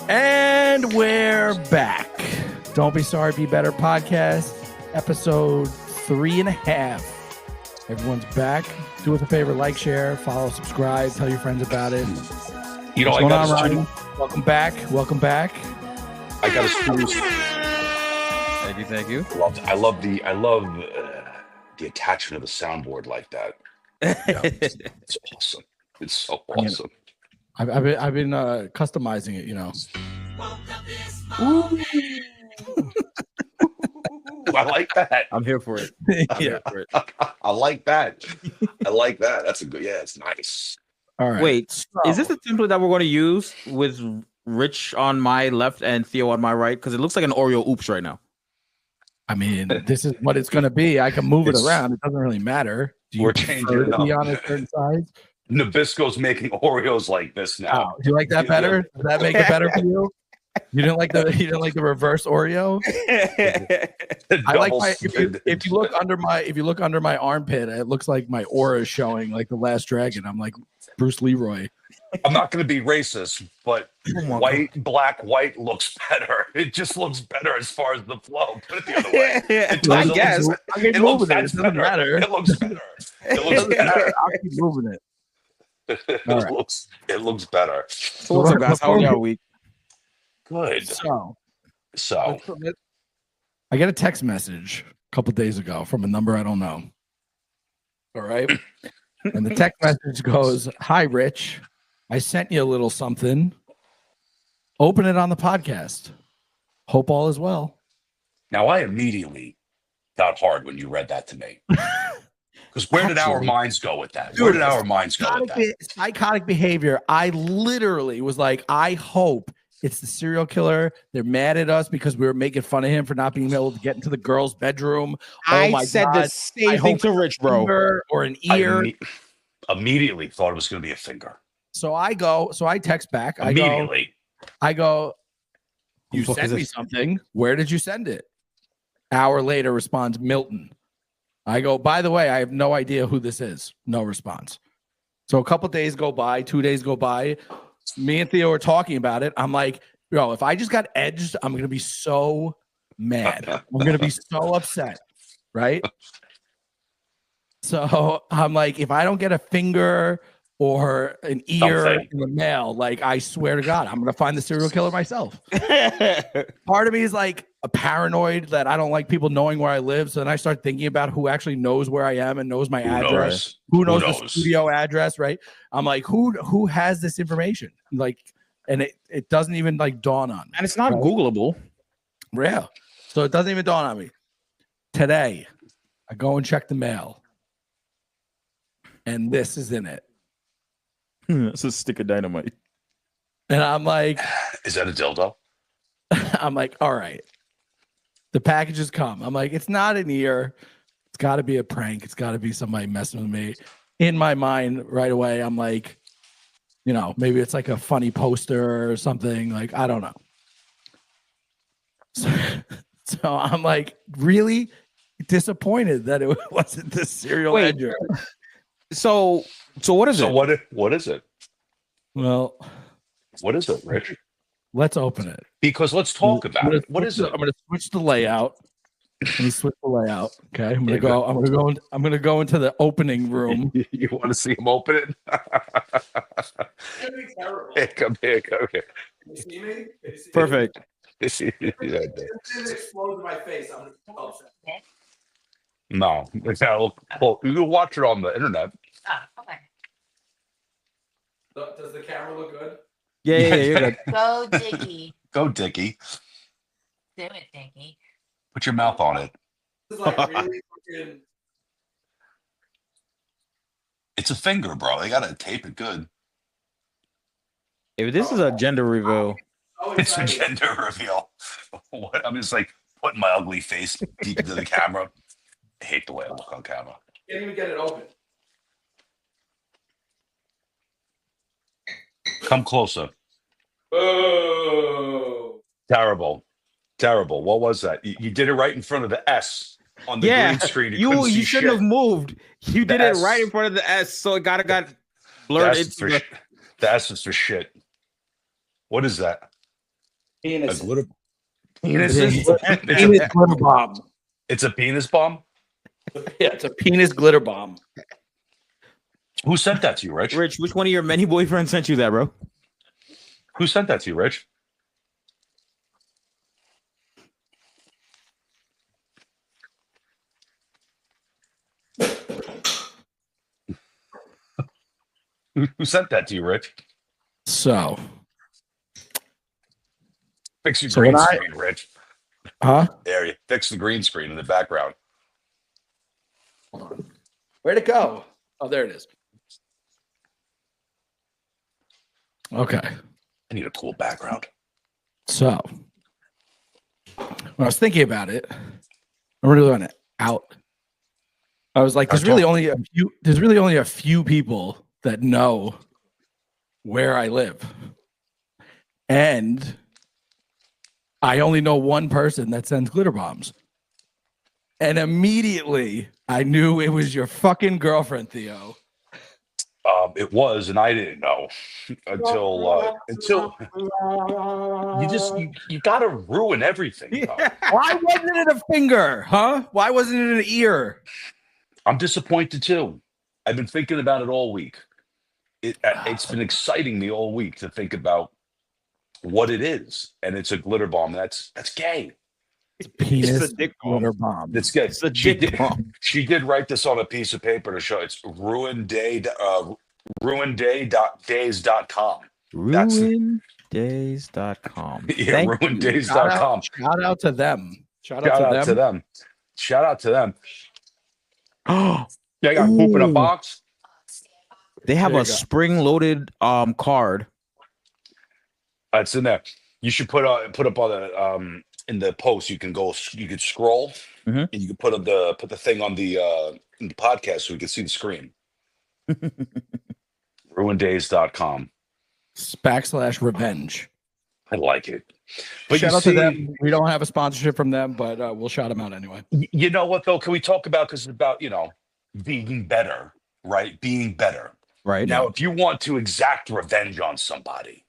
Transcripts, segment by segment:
And we're back. Don't Be Sorry, Be Better podcast, episode 3.5. Everyone's back. Do us a favor, like, share, follow, subscribe, tell your friends about it. You know, What's going on, Ronn? Welcome back. Welcome back. I got a studio. Thank you. I love the attachment of the soundboard like that. Yeah, it's awesome. It's so awesome. I've been customizing it, you know. Ooh. I like that. I'm here for it. I like that. I like that. That's a good. Yeah, it's nice. All right. Wait, is this the template that we're going to use with Rich on my left and Theo on my right? Because it looks like an Oreo oops right now. I mean, this is what it's going to be. I can move it around. It doesn't really matter. Do you We're prefer changing it to be up. on a certain size? Nabisco's making Oreos like this now. Oh, do you like that better? Does that make it better for you? You didn't like the reverse Oreo? I like my if you look under my armpit, it looks like my aura is showing like the Last Dragon. I'm like Bruce Leroy. I'm not going to be racist, but black, white looks better. It just looks better as far as the flow. Put it the other way. I guess. It looks better. It looks better. It looks better. I'll keep moving it. It looks better. So what's up, guys? How are y'all week? Good. So I get a text message a couple days ago from a number I don't know. All right. And the text message goes, "Hi, Rich. I sent you a little something. Open it on the podcast. Hope all is well." now I immediately got hard when you read that to me. Because where did our minds go with that? Where did our minds go with that? Psychotic behavior. I literally was like, I hope it's the serial killer. They're mad at us because we were making fun of him for not being able to get into the girl's bedroom. I said the same thing to Rich, bro. Or an ear. I immediately thought it was going to be a finger. So I text back. Immediately. I go, you sent me something. Where did you send it? Hour later responds Milton. I go, by the way, I have no idea who this is. No response. So a couple days go by, 2 days go by. Me and Theo are talking about it. I'm like, yo, if I just got edged, I'm going to be so mad. I'm going to be so upset. Right? So I'm like, if I don't get a finger or an ear in the mail, like, I swear to God, I'm going to find the serial killer myself. Part of me is like a paranoid that I don't like people knowing where I live. So then I start thinking about who actually knows where I am and knows my address. Who knows the studio address, right? I'm like, who has this information? Like, and it doesn't even like dawn on me. And it's not Googleable. Yeah. So it doesn't even dawn on me. Today, I go and check the mail. And this is in it. It's a stick of dynamite. And I'm like, is that a dildo? I'm like, all right. The packages come. I'm like, it's not an ear. It's got to be a prank. It's got to be somebody messing with me. In my mind, right away, I'm like, you know, maybe it's like a funny poster or something. Like, I don't know. So I'm like really disappointed that it wasn't the serial ledger. So what is it? What is it? Well, what is it, Rich? Let's open it. Because let's talk about it. What is it? I'm going to switch the layout. Okay, I'm going to go into the opening room. You want to see him open it? Hey, come here. Can you see me? Perfect. It explodes in my face. I'm going to No. Well, you can watch it on the internet. Oh, okay. Does the camera look good? Yeah, you're good. Go, Dicky. Go, Dicky. Do it, Dicky. Put your mouth on it. This is like really fucking... It's a finger, bro. They gotta tape it good. If this is a gender reveal, It's a gender reveal. What? I'm just like putting my ugly face deep into the camera. I hate the way I look on camera. Can't even get it open. Come closer. Oh. Terrible. What was that? You did it right in front of the S on the green screen. You shouldn't have moved. You did it right in front of the S, so it got blurred. The S is for shit. What is that? A glitter Penis penis. glitter bomb. It's a penis bomb. Yeah, it's a penis glitter bomb. Who sent that to you, Rich? Rich, which one of your many boyfriends sent you that, bro? Who sent that to you, Rich? Who sent that to you, Rich? So, Fix your green screen, Rich. huh? There you fix the green screen in the background. Hold on. Where'd it go? Oh, there it is. Okay. I need a cool background. So, when I was thinking about it, I'm really on it out. I was like, there's really only a few people that know where I live. And I only know one person that sends glitter bombs. And immediately I knew it was your fucking girlfriend, Theo. It was, and I didn't know until you gotta ruin everything. Why wasn't it a finger? Huh? Why wasn't it an ear? I'm disappointed too. I've been thinking about it all week. It's been exciting me all week to think about what it is, and it's a glitter bomb. That's gay. Penis It's a dick glitter bomb. That's gay. It's a dick bomb. She did write this on a piece of paper to show it's ruindays.com. Ruindays.com. Yeah, ruindays.com. Shout out to them. Shout out to them. Shout out to them. Oh, yeah, I got poop in a box. They have a spring-loaded card. It's in there. You should put up on the in the post. You could scroll and you can put the thing on the in the podcast so we can see the screen. Ruindays.com /revenge. I like it. But shout out to them. We don't have a sponsorship from them, but we'll shout them out anyway. You know what though? Can we talk about, because it's about, being better, right? Being better. Right. Now, if you want to exact revenge on somebody,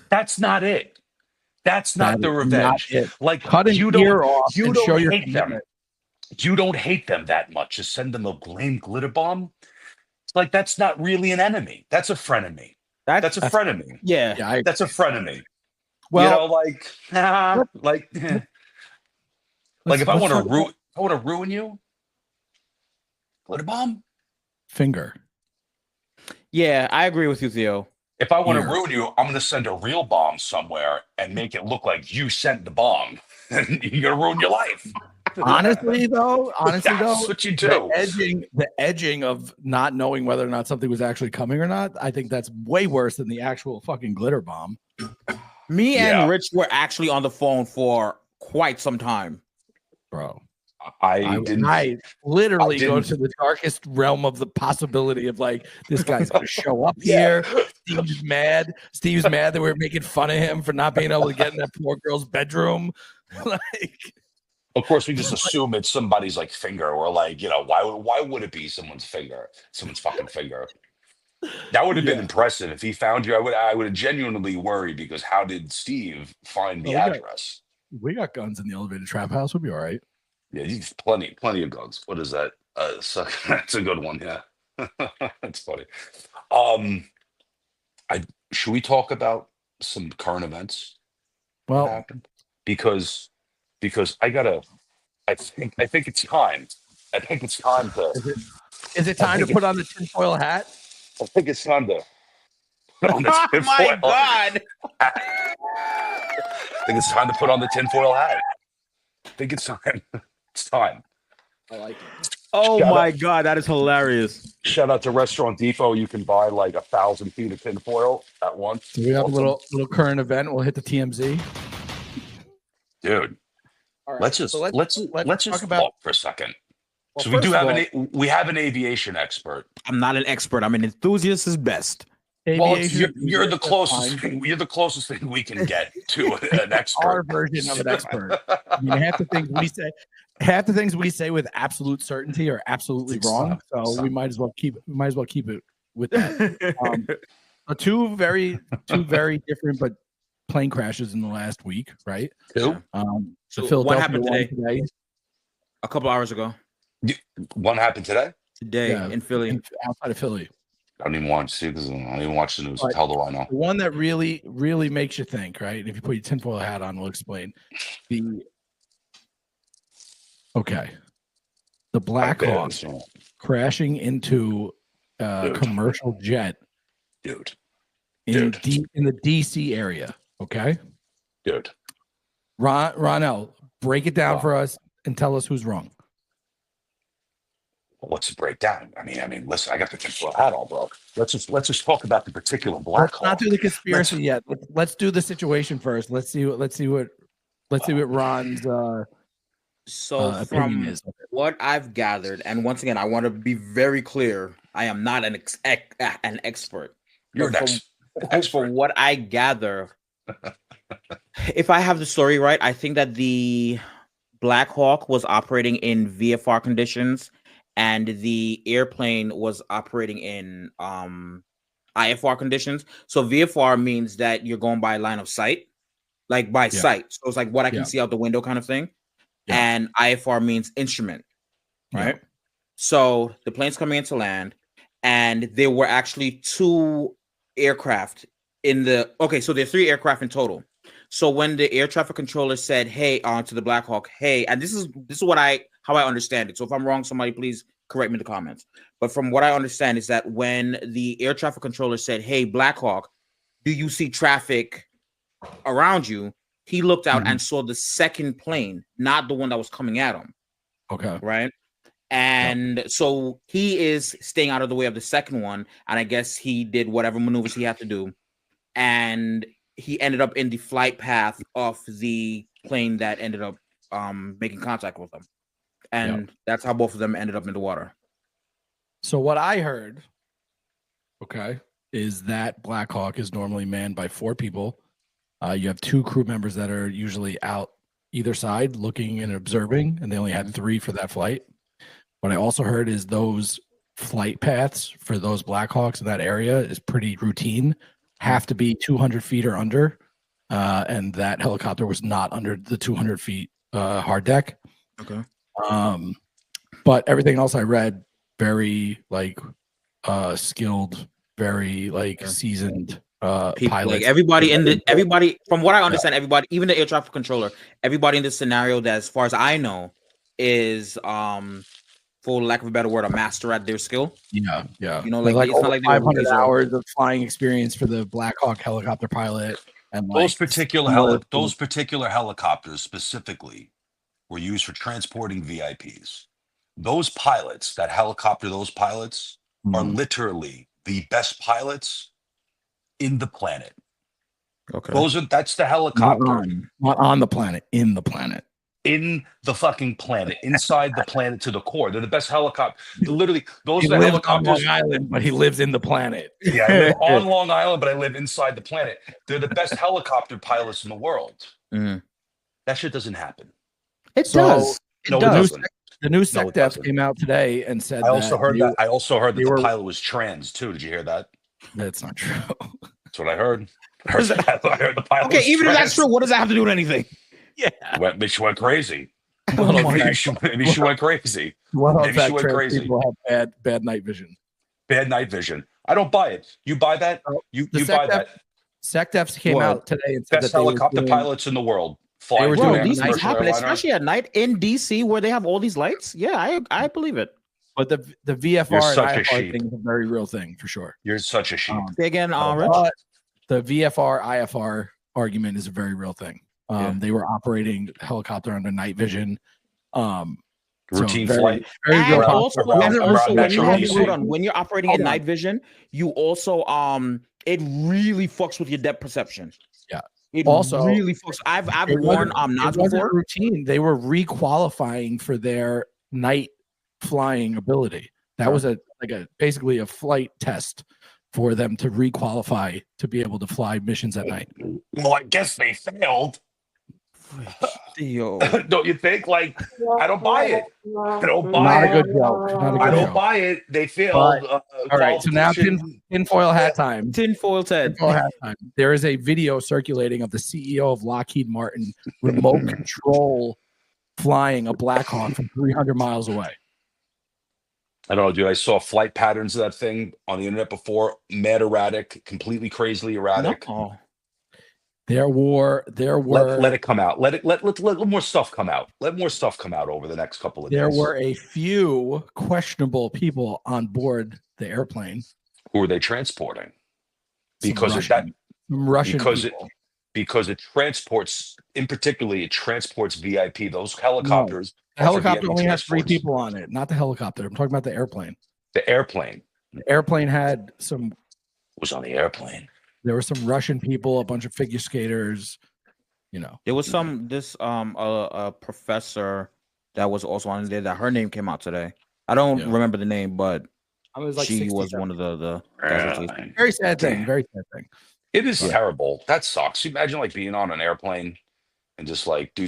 that's not it. That's not the revenge. Like, cut an ear off you and don't show your hate them. You don't hate them that much. Just send them a lame glitter bomb. It's like, that's not really an enemy. That's a frenemy. That's a frenemy. Yeah. That's a frenemy. Well, like if I want to ruin you, glitter bomb, finger. Yeah, I agree with you, Theo. If I want to ruin you, I'm going to send a real bomb somewhere and make it look like you sent the bomb, and you're going to ruin your life. Honestly, though, that's what you do. The edging of not knowing whether or not something was actually coming or not, I think that's way worse than the actual fucking glitter bomb. Me and Rich were actually on the phone for quite some time, bro. I literally go to the darkest realm of the possibility of like, this guy's gonna show up here. Steve's mad that we're making fun of him for not being able to get in that poor girl's bedroom. Like, of course, we just assume it's somebody's like finger, or like, why would it be someone's fucking finger? That would have been impressive if he found you. I would have genuinely worried, because how did Steve find the address? We got guns in the elevated trap house. We'll be all right. Yeah, he's plenty of guns. What is that? So that's a good one. Yeah, that's funny. Should we talk about some current events? Well, happened? Because I think it's time. I think it's time to. Is it time to put on the tinfoil hat? I think it's time to put on the tinfoil. Oh my God! I think it's time to put on the tinfoil hat. I think it's time. It's time. I like it. Oh my God, that is hilarious. Shout out to Restaurant Depot. You can buy like 1,000 feet of tinfoil at once. Do we have a little current event? We'll hit the TMZ. Dude, right. let's just talk about for a second. Well, so we have an aviation expert. I'm not an expert. I'm an enthusiast is best. Well, you're the closest thing. You're the closest thing we can get to an expert. Our version of an expert. I mean, half the things we say with absolute certainty are absolutely wrong. So we might as well keep it with that. Two very different but plane crashes in the last week, right? Two. So The Philadelphia what happened one today? A couple hours ago. One happened today. Today in Philly, outside of Philly. I don't even want to see this. I don't even watch the news. But How do I know? the one that really, really makes you think, right? And if you put your tinfoil hat on, we'll explain. The Black Hawk crashing into a commercial jet, dude, in the DC area. Okay, dude. Ronell, break it down for us and tell us who's wrong. What's the breakdown? I mean, listen, I got the tinfoil hat on, bro. Let's just talk about the particular Black Hawk. Let's not do the conspiracy yet. Let's do the situation first. Let's see what Ron's opinion is. What I've gathered, and once again, I want to be very clear. I am not an expert. You're an expert. From what I gather, if I have the story right, I think that the Black Hawk was operating in VFR conditions, and the airplane was operating in IFR conditions. So VFR means that you're going by line of sight, like by sight. So it's like what I can see out the window kind of thing. Yeah. And IFR means instrument, right? Yeah. So the plane's coming into land, and there were actually 2 aircraft in the. Okay, so there are 3 aircraft in total. So when the air traffic controller said, "Hey," to the Black Hawk, "Hey," and this is how I understand it. So if I'm wrong, somebody please correct me in the comments. But from what I understand is that when the air traffic controller said, "Hey, Black Hawk, do you see traffic around you?" He looked out and saw the second plane, not the one that was coming at him. Okay. Right. And so he is staying out of the way of the second one. And I guess he did whatever maneuvers he had to do. And he ended up in the flight path of the plane that ended up making contact with him. And that's how both of them ended up in the water. So what I heard, is that Black Hawk is normally manned by 4 people. You have 2 crew members that are usually out either side looking and observing, and they only had 3 for that flight. What I also heard is those flight paths for those Black Hawks in that area is pretty routine, have to be 200 feet or under, and that helicopter was not under the 200 feet hard deck. Okay. But everything else I read, very skilled, very seasoned pilots. Like everybody from what I understand, everybody, even the air traffic controller, everybody in this scenario that as far as I know is for lack of a better word, a master at their skill. Yeah. You know, like it's not like 500 hours of flying experience for the Black Hawk helicopter pilot, and those particular helicopters specifically were used for transporting VIPs. Those pilots, those pilots are literally the best pilots in the planet. Okay. That's the helicopter. Not on the planet, in the planet. In the fucking planet, inside the planet to the core. They're the best helicopter. Literally, those are the helicopters. On Long Island, but he lives in the planet. Yeah, I live on Long Island, but I live inside the planet. They're the best helicopter pilots in the world. Mm-hmm. That shit doesn't happen. It does. No, it doesn't. The new SecDef came out today and said. I also heard that the pilot was trans too. Did you hear that? That's not true. That's what I heard. I heard the pilot. Okay, even if that's true, what does that have to do with anything? Yeah, maybe she went crazy. Maybe she went crazy. Maybe she went crazy. People have bad night vision. Bad night vision. I don't buy it. You buy that? You buy that? SecDef came out today and said best helicopter pilots in the world. These things happen, especially at night in DC where they have all these lights. Yeah, I believe it. But the VFR and IFR thing is a very real thing for sure. You're such a sheep. Again, Rich? The VFR IFR argument is a very real thing. They were operating helicopter under night vision. Routine flight. Very real. Also, when you're operating in night vision, you also it really fucks with your depth perception. Yeah. It also really fucks. I've worn nods before. Routine. They were requalifying for their night flying ability. That was basically a flight test for them to requalify to be able to fly missions at night. Well, I guess they failed. Theo. Don't you think? Like, I don't buy it. I don't buy Not a it. good joke. Not a I good don't joke. buy it. They failed. All right, so now qualification. tinfoil hat time. Tinfoil Ted. Tinfoil hat time. There is a video circulating of the CEO of Lockheed Martin remote control flying a Black Hawk from 300 miles away. I don't know, dude. I saw flight patterns of that thing on the internet before. Mad erratic, completely crazily erratic. No. There were Let it come out. Let more stuff come out. Let more stuff come out over the next couple of days. There were a few questionable people on board the airplane. Who are they transporting? Because it transports, in particular, it transports VIP. Those helicopters. The helicopter only has 3 people on it, not the helicopter. I'm talking about the airplane. The airplane. The airplane had some. Was on the airplane. There were some Russian people, a bunch of figure skaters. You know, there was a professor that was also on there. That her name came out today. I don't remember the name, but she was one of the very sad thing. Very sad thing. It is terrible. That sucks. You imagine like being on an airplane and just like do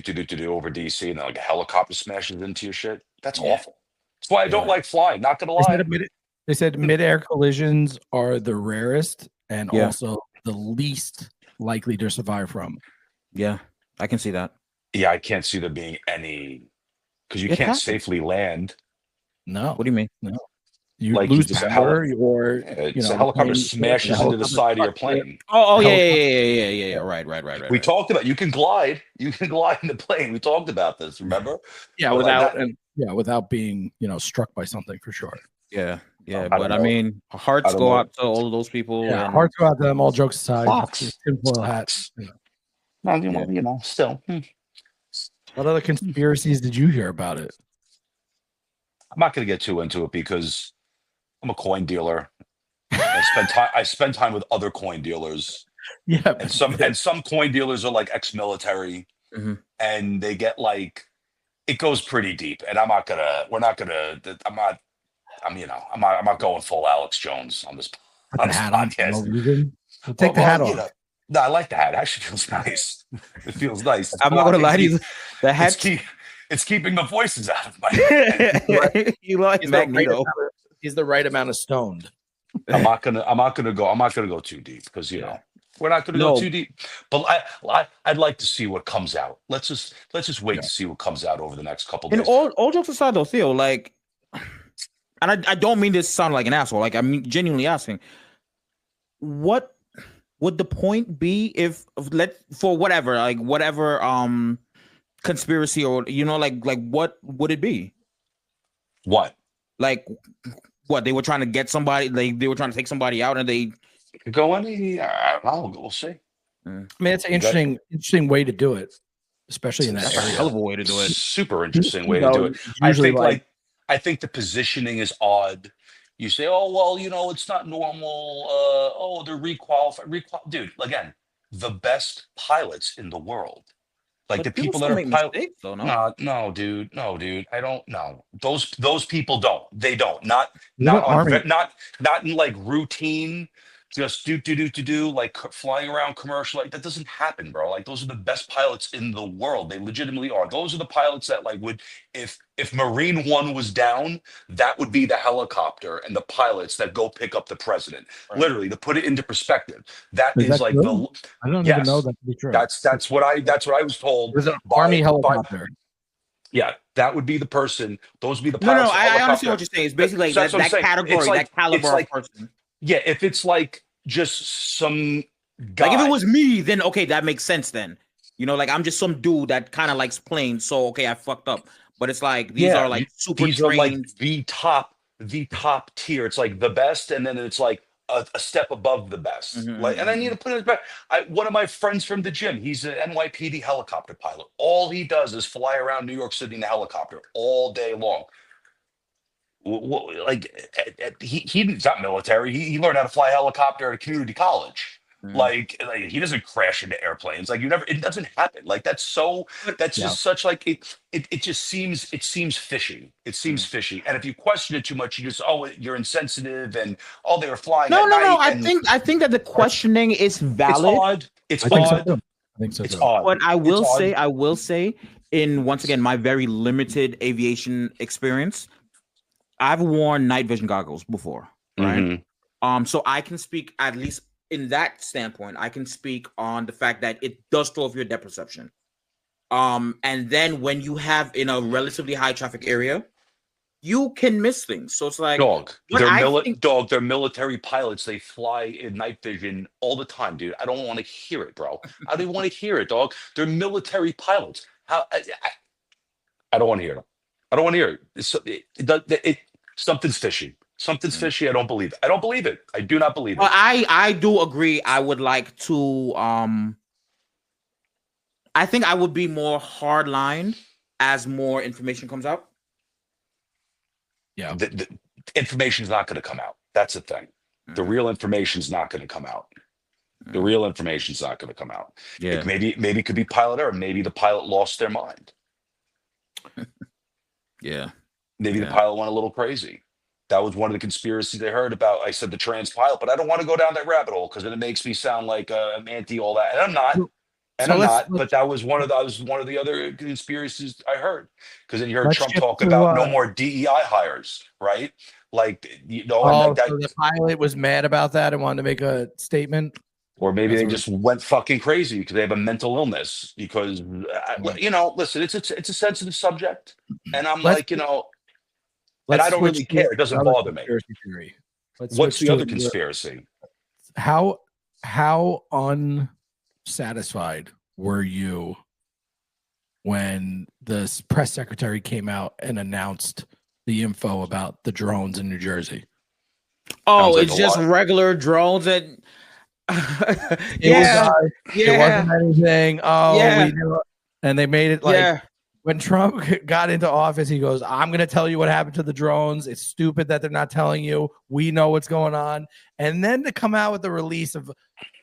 over DC, and then like a helicopter smashes into your shit. That's awful. That's why I don't like flying. Not gonna lie. They said mid-air collisions are the rarest and also the least likely to survive from. Yeah, I can see that. Yeah, I can't see there being any, because you can't safely land. No. What do you mean? No. You like lose power, or a helicopter smashes into the side of your plane. Oh yeah. Right. We talked about you can glide in the plane. We talked about this, remember? Yeah, without being struck by something for sure. Yeah. But I mean, hearts go out to all of those people. Yeah, hearts go out to them. All jokes aside, tinfoil hats. Still. What other conspiracies did you hear about it? I'm not going to get too into it because I'm a coin dealer. I spend time with other coin dealers. Yeah, and some coin dealers are like ex-military, and they get like it goes pretty deep. And I'm not going full Alex Jones on this podcast. Take the hat off. No, I like the hat. It actually feels nice. It feels nice. I'm not gonna lie to you. The hat. It's keeping the voices out of my head. You like Magneto. He's the right amount of stoned. I'm not gonna go too deep because we're not gonna go too deep. But I'd like to see what comes out. Let's just wait to see what comes out over the next couple days. And all jokes aside, though, Theo, like, and I don't mean this to sound like an asshole. Like, I'm genuinely asking, what would the point be if whatever conspiracy or like what would it be? What? Like what they were trying to get somebody, like they were trying to take somebody out, and they go any? I don't know. We'll see. I mean, it's an interesting way to do it, especially in that area. Hell of a way to do it. Super interesting way to do it. I think the positioning is odd. You say, oh well, it's not normal. They're requalified. Dude, again, the best pilots in the world. Like the people that are mistakes, though, no, dude. I don't know. Those people don't. They don't. Not in like routine. Just do like flying around commercial. Like that doesn't happen, bro. Like those are the best pilots in the world. They legitimately are. Those are the pilots that like would if Marine One was down, that would be the helicopter and the pilots that go pick up the president. Right. Literally, to put it into perspective, that is like true? I don't even know that to be true. That's what I was told. There's an army helicopter. Yeah, that would be the person. Those would be the pilots. No, I understand what you're saying. It's basically like that category, that caliber of person. Yeah, if it's like just some guy. Like if it was me, then okay, that makes sense then. Like I'm just some dude that kind of likes planes, so okay, I fucked up. But it's like these are like super these trained. Are like the top tier. It's like the best, and then it's like a step above the best. And I need to put it back. One of my friends from the gym, he's an NYPD helicopter pilot. All he does is fly around New York City in a helicopter all day long. Like he's not military. He learned how to fly a helicopter at a community college. Like he doesn't crash into airplanes. Like it doesn't happen. Like that's just such like it just seems fishy. It seems fishy. And if you question it too much, you just you're insensitive and they were flying. No. I think that the questioning is valid. It's odd. I think so It's too. odd. But I will odd. say, in once again my very limited aviation experience, I've worn night vision goggles before, right? So I can speak, at least in that standpoint, I can speak on the fact that it does throw off your depth perception. And then when you have in a relatively high traffic area, you can miss things. So it's like, They're military pilots. They fly in night vision all the time, dude. I don't want to hear it, bro. I don't even want to hear it, dog. They're military pilots. I don't want to hear it. I don't want to hear it. Something's fishy. Something's fishy. I don't believe it. I don't believe it. I do not believe it. Well, I do agree. I would like to. I think I would be more hardline as more information comes out. Yeah, the information is not going to come out. That's the thing. The real information is not going to come out. The real information is not going to come out. Yeah, Maybe it could be pilot error. Maybe the pilot lost their mind. Yeah. Maybe the pilot went a little crazy. That was one of the conspiracies I heard about. I said the trans pilot, but I don't want to go down that rabbit hole because then it makes me sound like I'm anti all that, and I'm not. But that was one of the other conspiracies I heard, because then you heard Trump talk about no more DEI hires, right? Like, so the pilot was mad about that and wanted to make a statement, or maybe they just went fucking crazy because they have a mental illness. Because listen, it's a sensitive subject, and I'm and I don't really care. It doesn't bother me. What's the other conspiracy? How unsatisfied were you when the press secretary came out and announced the info about the drones in New Jersey? Oh, it's just regular drones and it wasn't anything. We knew, and they made it like when Trump got into office, he goes, "I'm going to tell you what happened to the drones. It's stupid that they're not telling you. We know what's going on." And then to come out with the release of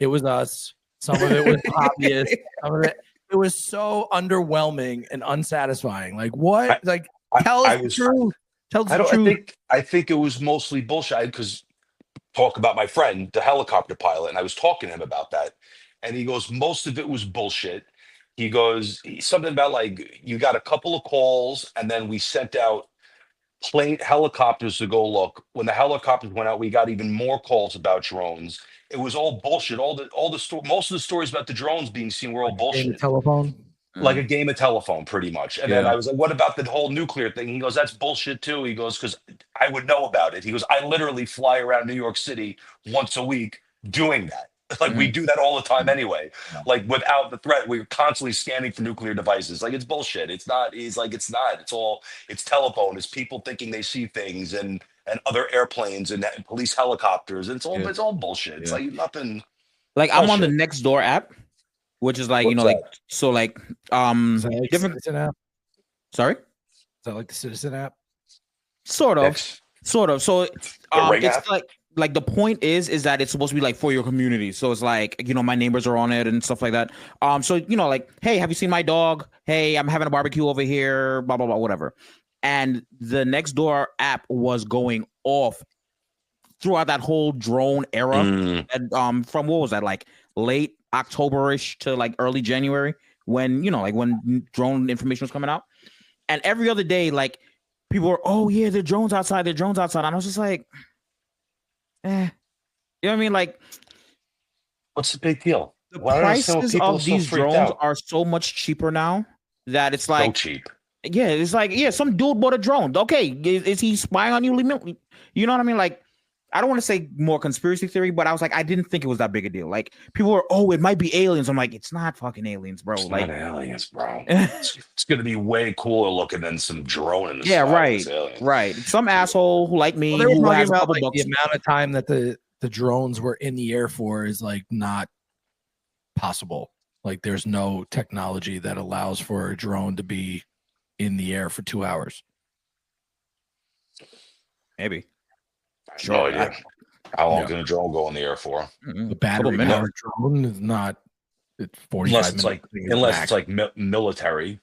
it was us. Some of it was obvious. Some of it was so underwhelming and unsatisfying. Like what? Tell us the truth. Tell us the truth. I think it was mostly bullshit, because talk about my friend, the helicopter pilot, and I was talking to him about that, and he goes, most of it was bullshit. He goes, something about like, you got a couple of calls, and then we sent out helicopters to go look. When the helicopters went out, we got even more calls about drones. It was all bullshit. Most of the stories about the drones being seen were all bullshit. Telephone. Like a game of telephone, pretty much. And then I was like, what about the whole nuclear thing? He goes, that's bullshit too. He goes, because I would know about it. He goes, I literally fly around New York City once a week doing that. Like we do that all the time anyway. Like without the threat, we're constantly scanning for nuclear devices. Like it's bullshit. It's not. He's like, it's not. It's telephone. It's people thinking they see things, and other airplanes and police helicopters. And it's all bullshit. It's like nothing. Like I'm on the Nextdoor app, which is like, different. Citizen app? Sorry? Is that like the Citizen app? Sort of. So it's like the point is that it's supposed to be like for your community. So it's like, my neighbors are on it and stuff like that. So like, hey, have you seen my dog? Hey, I'm having a barbecue over here, blah blah blah, whatever. And the Nextdoor app was going off throughout that whole drone era. And from what was that, like late October-ish to like early January, when when drone information was coming out. And every other day, like people were, oh yeah, the drones outside. And I was just like, you know what I mean? Like, what's the big deal? The prices of these drones are so much cheaper now that it's like so cheap. Yeah, it's like, some dude bought a drone. Okay, is he spying on you? You know what I mean? Like, I don't want to say more conspiracy theory, but I was like, I didn't think it was that big a deal. Like, people were, oh, it might be aliens. I'm like, it's not fucking aliens, bro. It's not aliens, bro. It's going to be way cooler looking than some drone in the sky. Right. Some asshole like me who has a couple bucks. The amount of time that the drones were in the air for is like not possible. Like, there's no technology that allows for a drone to be in the air for 2 hours. Maybe. Sure. No idea. How long can a drone go in the air for? A battery powered drone is not. It's 45 minutes. Unless it's like military.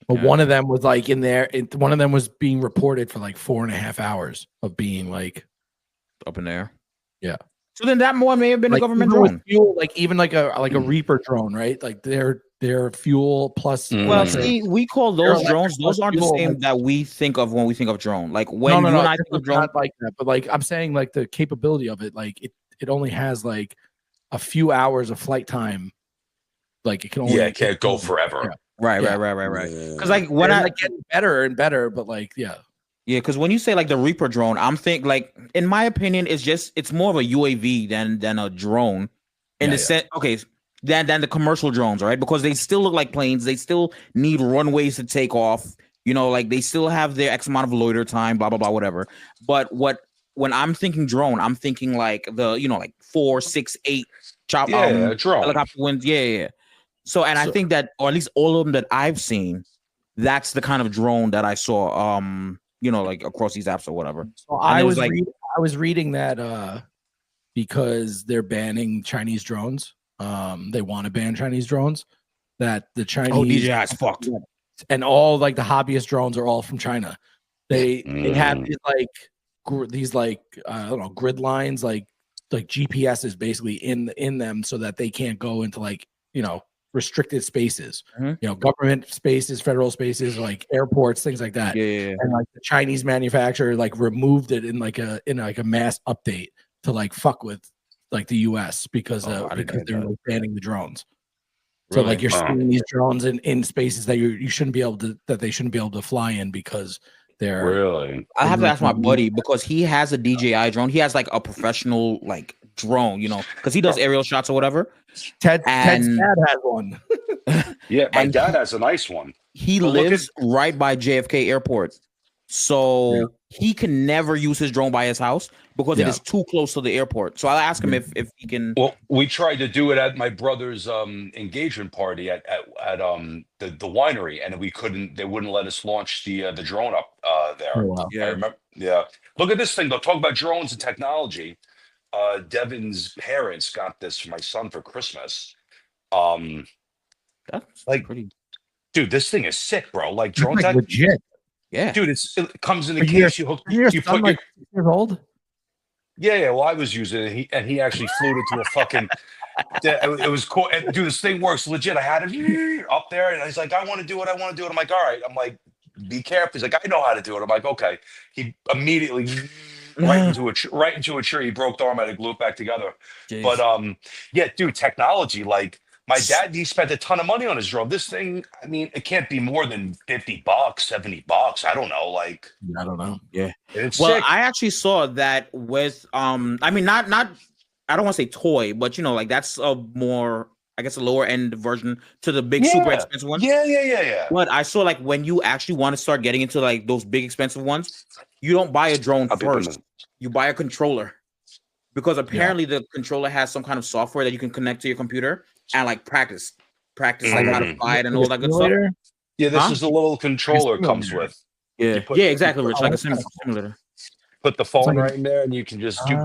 But one of them was like in there. One of them was being reported for like 4.5 hours of being like up in the air. Yeah. So then that one may have been a Like government even with drone. fuel, like even like a Reaper drone, right? Like their fuel plus. Well, let's say, see, we call their those electric drones. plus Those aren't the fuel, same like, that we think of when we think of drone. Like no, when no, you and no. I This think of is drone, not like that. But like I'm saying, like the capability of it, like it only has like a few hours of flight time. Like it can only. Yeah, it can't go forever. Yeah. right. Yeah. Because like when And I like getting better and better, but like yeah. Yeah, because when you say like the Reaper drone, I'm think like in my opinion, it's more of a UAV than a drone. In the sense, okay, than the commercial drones, right? Because they still look like planes. They still need runways to take off. You know, like they still have their X amount of loiter time, blah blah blah, whatever. But when I'm thinking drone, I'm thinking like like 4, 6, 8 chop Yeah, a drone. helicopter wings. Yeah. So I think that, or at least all of them that I've seen, that's the kind of drone that I saw. Like across these apps or whatever. So And I it was like, I was reading that because they're banning Chinese drones. They want to ban Chinese drones. That the Chinese DJI is fucked. and all like the hobbyist drones are all from China. They have these I don't know, grid lines like GPS is basically in them so that they can't go into like restricted spaces, government spaces, federal spaces, like airports, things like that. Yeah. And like the Chinese manufacturer like removed it in like a mass update to like fuck with like the US because they're like, banning the drones. So like you're seeing these drones in spaces that you shouldn't be able to fly in because they're really. I have to ask my buddy because he has a DJI drone. He has like a professional like drone, because he does aerial shots or whatever. Ted's dad has one. Yeah, my dad has a nice one. He lives right by JFK Airport. So he can never use his drone by his house because it is too close to the airport. So I'll ask him if he can. Well, we tried to do it at my brother's engagement party at the winery, and we couldn't. They wouldn't let us launch the drone up there. Oh, wow. I remember. Yeah, look at this thing though. Talk about drones and technology. Devin's parents got this for my son for Christmas. That's like pretty. Dude, this thing is sick, bro. Like It's drone like tech. legit. Yeah, dude, it comes in a Are case. You hook. Your You son put like 6 years old? Yeah. Well, I was using it, and he actually flew it to a fucking. It was cool. And dude, this thing works legit. I had it up there, and he's like, "I want to do it. I want to do it." I'm like, "All right." I'm like, "Be careful." He's like, "I know how to do it." I'm like, "Okay." He immediately right into a tree. He broke the arm. I had to glue it back together. Jeez. But yeah, dude, technology. Like my dad, he spent a ton of money on his drone. This thing, I mean, it can't be more than $50, $70. I don't know. Like, I don't know. Yeah. It's well, sick. I actually saw that with I mean, not I don't want to say toy, but like that's a more, I guess, a lower end version to the big super expensive one. Yeah. But I saw like when you actually want to start getting into like those big expensive ones, you don't buy a drone first. You buy a controller. Because apparently the controller has some kind of software that you can connect to your computer and like practice like how to fly it and all that good stuff. Yeah, this is the little controller it comes with. Yeah, exactly, Rich. Like a simulator. Put the phone right in there, and you can just do.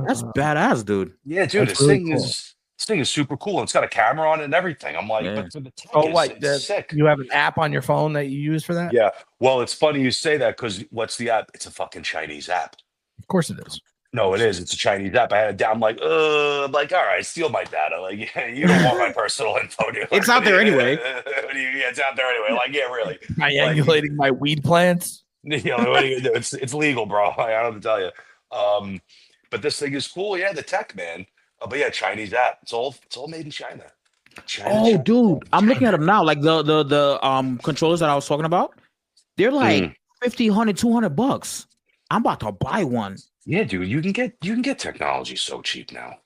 That's badass, dude. Yeah, dude, this thing is super cool. It's got a camera on it and everything. I'm like, but for the tech, it's sick. You have an app on your phone that you use for that? Yeah. Well, it's funny you say that because what's the app? It's a fucking Chinese app. Of course it is. No, it is. It's a Chinese app. I had it down. I'm like, all right, steal my data. Like, yeah, you don't want my personal info, dude. It's out there anyway. It's out there anyway. Like, yeah, really. Triangulating my weed plants. What are you gonna do? It's legal, bro. I don't have to tell you. But this thing is cool. Yeah, the tech, man. But yeah, Chinese app. It's all made in China. China. Dude, I'm looking at them now. Like the controllers that I was talking about, they're like $50, $100, $200. I'm about to buy one. Yeah, dude, you can get technology so cheap now.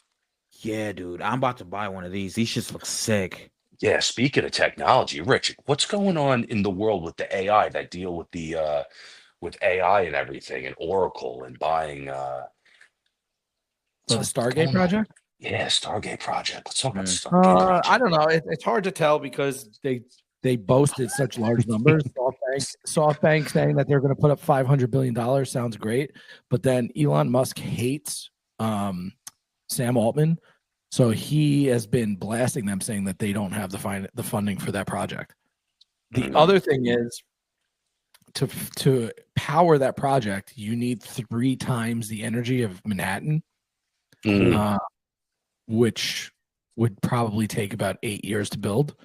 Yeah, dude, I'm about to buy one of these. These shits look sick. Yeah, speaking of technology, Rich, what's going on in the world with the AI that deal with the with AI and everything and Oracle and buying the Stargate project? Yeah, Stargate project. Let's talk about Stargate project. I don't know. It's hard to tell because they boasted such large numbers. SoftBank saying that they're going to put up $500 billion sounds great, but then Elon Musk hates Sam Altman, so he has been blasting them, saying that they don't have the funding for that project. The other thing is to power that project, you need 3 times the energy of Manhattan. which would probably take about 8 years to build.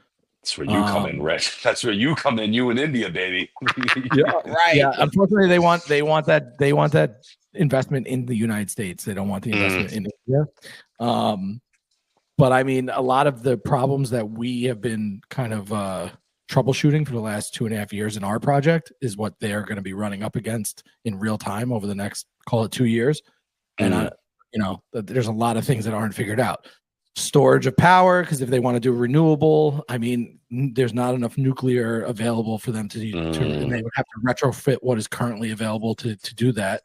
That's where you come in, Rich. That's where you come in. You in India, baby. Right. Yeah. Unfortunately, they want that investment in the United States. They don't want the investment in India. But I mean, a lot of the problems that we have been kind of troubleshooting for the last 2.5 years in our project is what they're going to be running up against in real time over the next, call it 2 years. And there's a lot of things that aren't figured out. Storage of power, because if they want to do renewable, I mean, there's not enough nuclear available for them to and they would have to retrofit what is currently available to do that.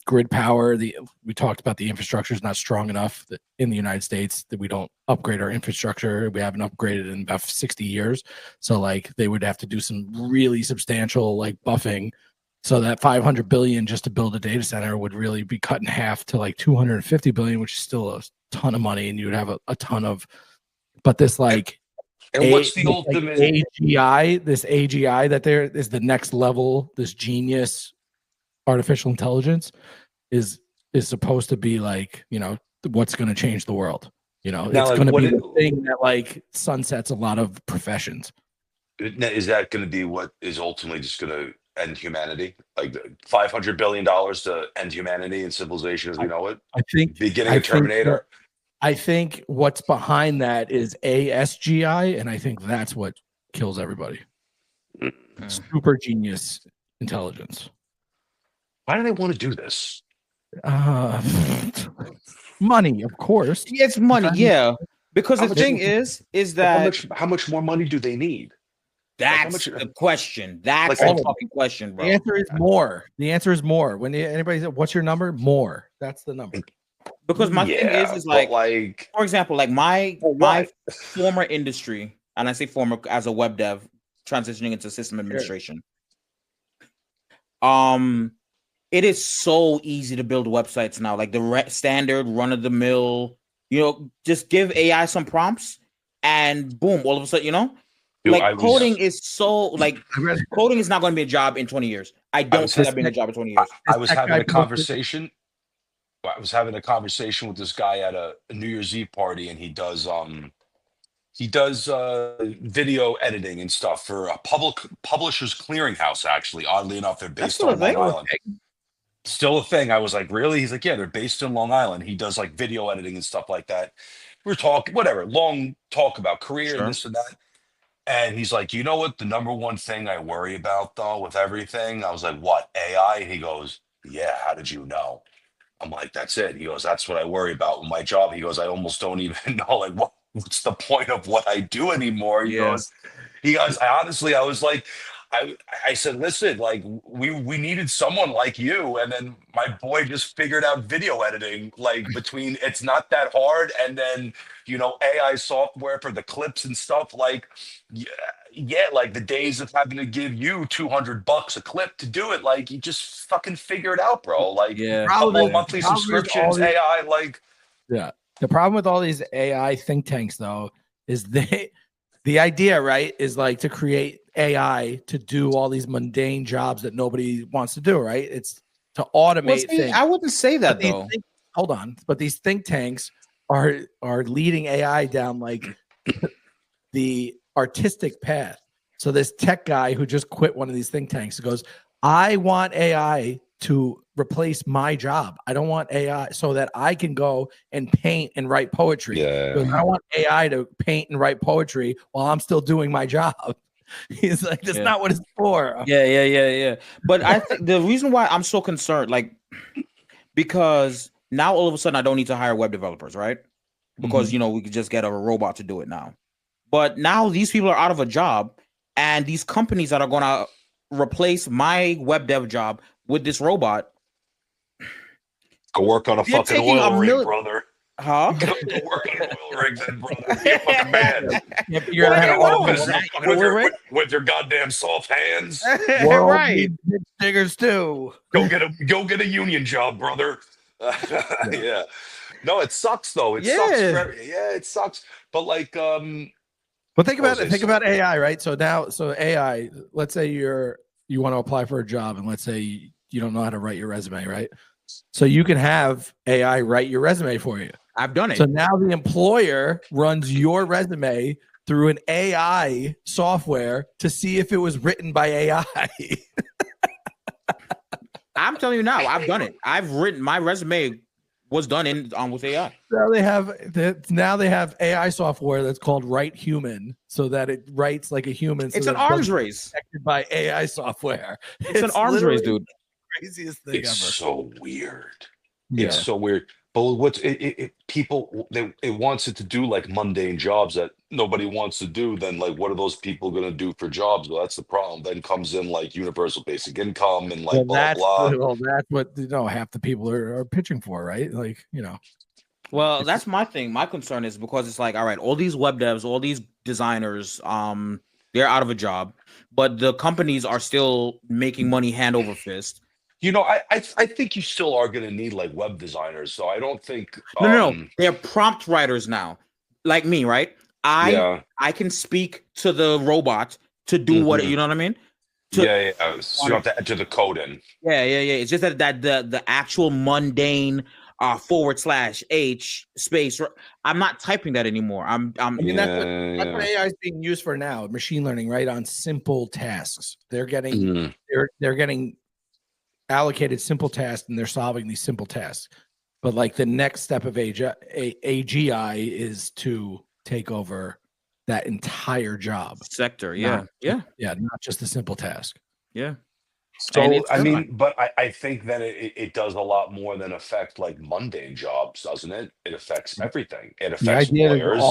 Grid power, we talked about the infrastructure is not strong enough in the United States that we don't upgrade our infrastructure. We haven't upgraded in about 60 years. So like they would have to do some really substantial like buffing. So that 500 billion just to build a data center would really be cut in half to like 250 billion, which is still a ton of money. And you would have a ton of, but this like, and what's the ultimate AGI, this AGI that there is the next level, this genius artificial intelligence is supposed to be like, what's going to change the world. Now, it's going to be the thing that like sunsets a lot of professions. Is that going to be what is ultimately just going to end humanity? Like $500 billion to end humanity and civilization as we know it? I think beginning of Terminator. I think what's behind that is ASGI, and I think that's what kills everybody. Super genius intelligence. Why do they want to do this? Money, of course. It's money, yeah. Because the thing is that how much more money do they need? That's the question. That's the fucking question, bro. The answer is more. The answer is more. When anybody says, "What's your number?" More. That's the number. Because my thing is like, for example, like my former industry, and I say former as a web dev transitioning into system administration. It is so easy to build websites now, like the standard run of the mill. Just give AI some prompts, and boom, all of a sudden, coding is so like coding is not going to be a job in 20 years. I don't see that being a job in 20 years. I was having a conversation. I was having a conversation with this guy at a New Year's Eve party, and he does video editing and stuff for a publishers clearinghouse. Actually, oddly enough, they're based on Long Island. Still a thing. I was like, really? He's like, yeah, they're based in Long Island. He does like video editing and stuff like that. We're talking, whatever, long talk about career and this and that. And he's like, you know what? The number one thing I worry about though with everything, I was like, what, AI? He goes, yeah. How did you know? I'm like, that's it. He goes, that's what I worry about with my job. He goes, I almost don't even know like what's the point of what I do anymore. He goes, I honestly, I was like, I said, listen, like we needed someone like you. And then my boy just figured out video editing, like between it's not that hard. And then, AI software for the clips and stuff like, yeah, like the days of having to give you $200 a clip to do it. Like you just fucking figure it out, bro. Like monthly subscriptions, AI, like. Yeah. The problem with all these AI think tanks though, is the idea, right, is like to create AI to do all these mundane jobs that nobody wants to do, right? It's to automate things. I wouldn't say that though. Hold on, but these think tanks are leading AI down like the artistic path. So this tech guy who just quit one of these think tanks goes, I want AI to replace my job. I don't want AI so that I can go and paint and write poetry. Yeah. I don't want AI to paint and write poetry while I'm still doing my job. He's like, that's not what it's for. Yeah. But I think the reason why I'm so concerned, like, because now all of a sudden I don't need to hire web developers, right? Because we could just get a robot to do it now. But now these people are out of a job, and these companies that are going to replace my web dev job with this robot. Go work on a fucking oil rig, brother. Huh? Go work on an oil rig, then, brother. Be a fucking man. You're with your goddamn soft hands. Right. Diggers too. Go get a union job, brother. Yeah. No, it sucks though. It sucks. It sucks. But like, but think about AI, right? So AI. Let's say you want to apply for a job, and let's say you don't know how to write your resume, right? So you can have AI write your resume for you. I've done it. So now the employer runs your resume through an AI software to see if it was written by AI. I'm telling you now, I've done it. I've written my resume was done with AI. Now they have AI software that's called Write Human, so that it writes like a human. It's an arms race. Protected by AI software. It's an arms race, dude. Craziest thing It's ever. so weird. Yeah. It's so weird. But what's people it wants it to do like mundane jobs that nobody wants to do. Then like, what are those people going to do for jobs? Well, that's the problem. Then comes in like universal basic income and like blah blah. Well, that's what half the people are pitching for, right? Like Well, that's my thing. My concern is because it's like, all right, all these web devs, all these designers, they're out of a job, but the companies are still making money hand over fist. I think you still are going to need like web designers. So I don't think No. They're prompt writers now, like me, right? I can speak to the robot to do what you know what I mean. So you don't have to enter the code in. Yeah. It's just that the actual mundane /H space. I'm not typing that anymore. That's what AI is being used for now. Machine learning, right? On simple tasks, they're getting they're getting allocated simple tasks, and they're solving these simple tasks. But like the next step of AGI is to take over that entire job sector. Not just a simple task. Yeah. So but I think that it does a lot more than affect like mundane jobs, doesn't it? It affects everything. It affects lawyers.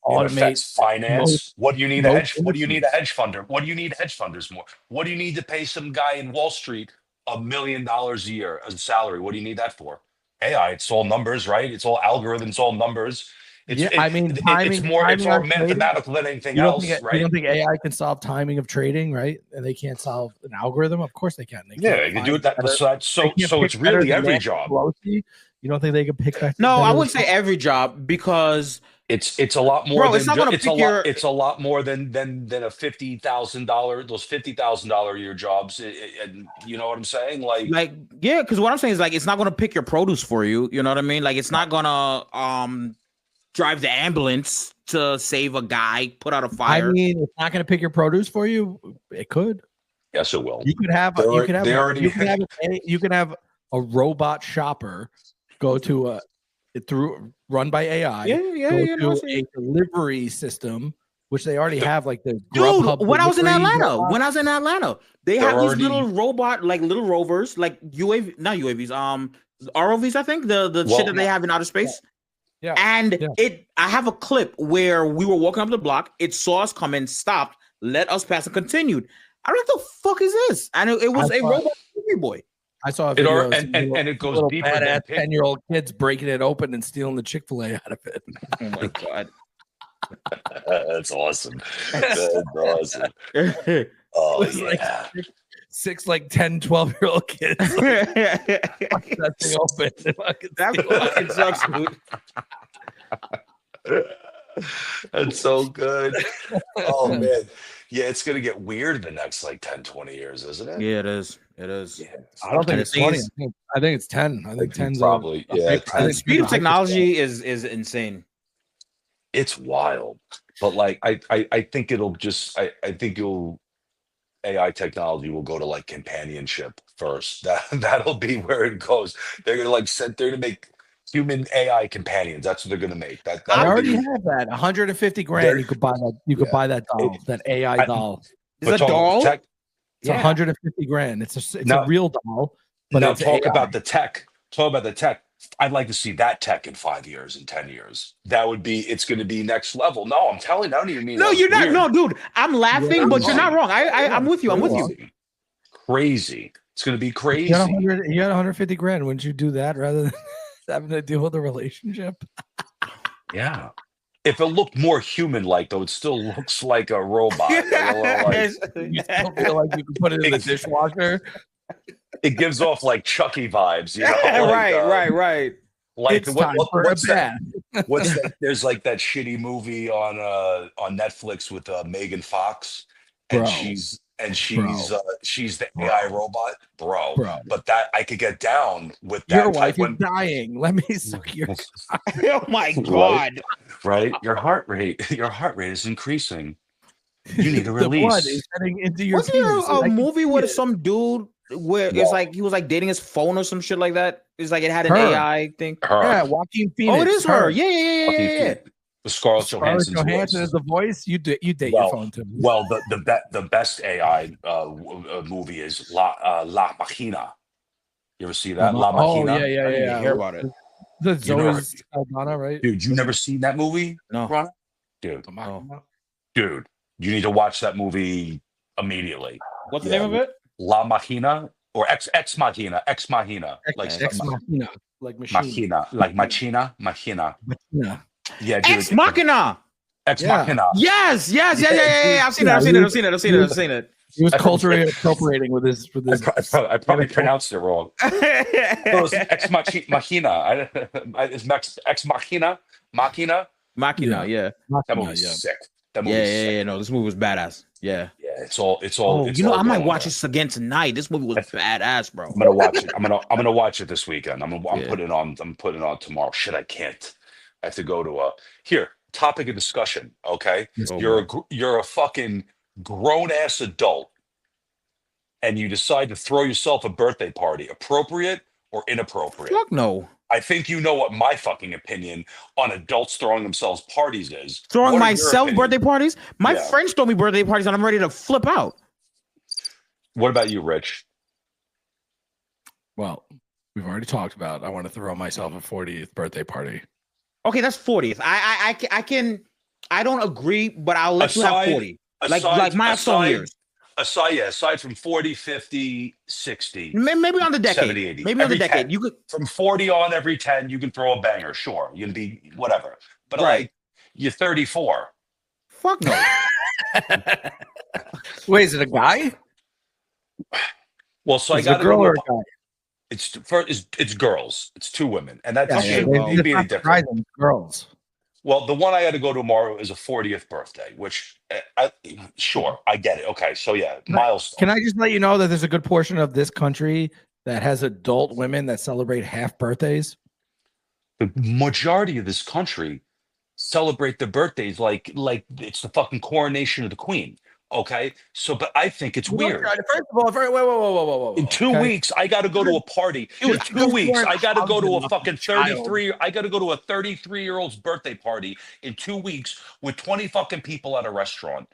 It affects finance. What do you need a hedge funder? What do you need hedge funders more? What do you need to pay some guy in Wall Street $1 million a year as salary? What do you need that for? AI. It's all numbers, right? It's all algorithms, all numbers. It's more mathematical than anything else, right? You don't think AI can solve timing of trading, right? And they can't solve an algorithm? Of course they can. They can do it. So it's really every job. You don't think they can pick that? No, I wouldn't say every job because it's a lot more. Bro, it's a lot more than a $50,000. Those $50,000 a year jobs, and you know what I'm saying? Because what I'm saying is like it's not going to pick your produce for you. You know what I mean? Like it's not going to drive the ambulance to save a guy, put out a fire. I mean, it's not going to pick your produce for you. It could. Yes, it will. You could have a robot shopper go to run by AI. To a delivery system, which they already have, like the Grubhub. When I was in Atlanta, they have these little robot, like little rovers, like not UAVs, ROVs. I think the shit that they have in outer space. Yeah. And I have a clip where we were walking up the block. It saw us come in, stopped, let us pass, and continued. I don't know what the fuck is this? And it was a robot boy. I saw a video and it goes deeper than 10-year-old kids breaking it open and stealing the Chick-fil-A out of it. Oh my god. That's awesome. That's awesome. Oh yeah. Six 10, 12-year-old kids. That thing open. That fucking sucks, dude. That's so good. Oh man. Yeah, it's gonna get weird the next 10, 20 years, isn't it? Yeah, it is. Yeah. I don't think it's 20. I think it's 10. I think 10's probably the speed of technology is insane. It's wild. But I think it'll AI technology will go to companionship first. That'll be where it goes. They're gonna they're gonna make human AI companions. That's what they're gonna make. That I already have that. 150 grand. You could buy that. You could buy that doll. That AI doll. Is a doll? It's 150 grand. It's a real doll. But now talk about the tech. Talk about the tech. I'd like to see that tech in 5 years, in 10 years. It's going to be next level. No, I'm telling you, I don't even mean. No, you're not. Weird. No, dude, I'm laughing, but you're not wrong. I'm with you. I'm with you. Crazy. It's going to be crazy. You got 150 grand. Wouldn't you do that rather than having to deal with a relationship? Yeah. If it looked more human-like, though, it still looks like a robot. You still feel like you can put it in the dishwasher. It gives off Chucky vibes, you know? Right. What's that? What's that? There's that shitty movie on Netflix with Megan Fox, and and she's the AI robot, bro. But that I could get down with that. Your wife is dying. Let me suck your. Oh my god! Right, your heart rate is increasing. You need a The blood release. is heading into your Wasn't penis. there a movie with some dude where it's like he was like dating his phone or some shit like that? It's like it had an AI thing. Yeah, Joaquin Phoenix. Oh, it is her. Yeah. With Scarlett Johansson's voice. Is the voice. You date your phone too. Well, the best AI movie is La Machina. You ever see that? La Machina? Oh, yeah. I didn't hear about it. The Zoe Saldana, right? Dude, you never seen that movie? No. Ron? Dude, you need to watch that movie immediately. What's the name of it? La Machina or Ex Machina. Ex Machina. Ex Machina. Like machine. Machina. Yeah, dude. Ex Machina. Ex Machina. Yes. I've seen it. He was culturally appropriating with his. I probably pronounced it wrong. It's Ex Machina. It's Ex Machina. Machina. Yeah. That movie's sick. That movie's sick. No, this movie was badass. Yeah. It's all. I might watch this again tonight. This movie was badass, bro. I'm gonna watch it. I'm gonna watch it this weekend. I'm putting it on. I'm putting it on tomorrow. Shit, I can't. I have to go to topic of discussion. Okay, you're a fucking grown ass adult, and you decide to throw yourself a birthday party. Appropriate or inappropriate? Fuck no. I think you know what my fucking opinion on adults throwing themselves parties is. Throwing myself birthday parties? My friends throw me birthday parties and I'm ready to flip out. What about you, Rich? Well, we've already talked about I want to throw myself a 40th birthday party. Okay, that's 40th. I don't agree, but I'll let you have 40. Like milestone years. Aside from 40, 50, 60. Maybe on the decade. 70, 80. Maybe on the decade. 10. You could from 40 on every 10, you can throw a banger. Sure. You can be whatever. But like you're 34. Fuck no. Wait, is it a guy? Well, so I got a girl or a guy? It's girls. It's two women. And that's be any different. Girls. Well, the one I had to go to tomorrow is a 40th birthday, which I get it. Okay, so milestone. Can I just let you know that there's a good portion of this country that has adult women that celebrate half birthdays? The majority of this country celebrate their birthdays like it's the fucking coronation of the queen. Okay, so but I think it's weird. First of all, whoa. In 2 weeks, I got to go to a party. In 2 weeks, I got to go to a fucking 33. I got to go to a 33-year-old's birthday party in 2 weeks with 20 fucking people at a restaurant.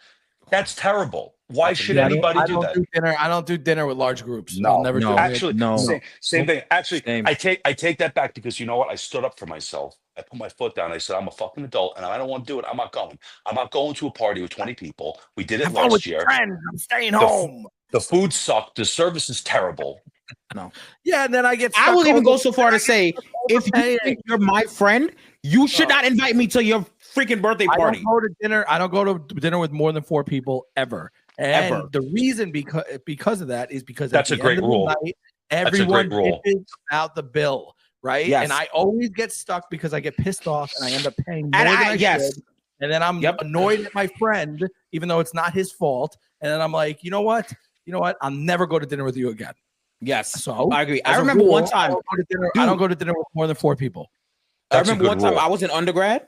That's terrible. Why should anybody do that? I don't do dinner with large groups. No, I'll never do it. Same thing. Actually, I take that back because you know what? I stood up for myself. I put my foot down. I said, I'm a fucking adult and I don't want to do it. I'm not going. I'm not going to a party with 20 people. We did it last year. Friends. I'm staying home. The food sucked. The service is terrible. No. Yeah, and then I will even go so far to say, if you think you're my friend, you should not invite me to your freaking birthday party. I don't go to dinner with more than 4 people ever. And the reason because of that is because that's a great rule. Everyone bitches about the bill, right? Yes. And I always get stuck because I get pissed off and I end up paying more than I should. And then I'm annoyed at my friend, even though it's not his fault. And then I'm like, you know what? I'll never go to dinner with you again. Yes. So I agree. I remember one time I don't go to dinner with more than 4 people. I remember one time I was in undergrad,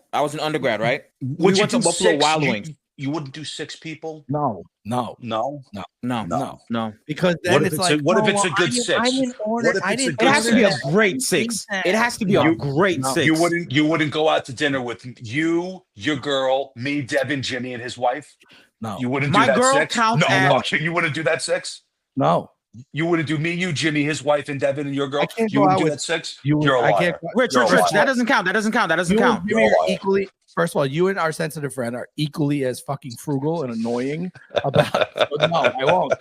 right? We went to Buffalo Wild Wings. You wouldn't do 6 people? No. Because then what if it's a good 6? It has to be a great 6. It has to be a great 6. You wouldn't go out to dinner with you, your girl, me, Devin, Jimmy, and his wife? No. You wouldn't do that 6? My girl counts as... You wouldn't do that 6? No. You wouldn't do me, you, Jimmy, his wife, and Devin, and your girl? You wouldn't do that 6? You're a liar. Rich, that doesn't count. That doesn't count. Equally. First of all, you and our sensitive friend are equally as fucking frugal and annoying about it. So no, I won't.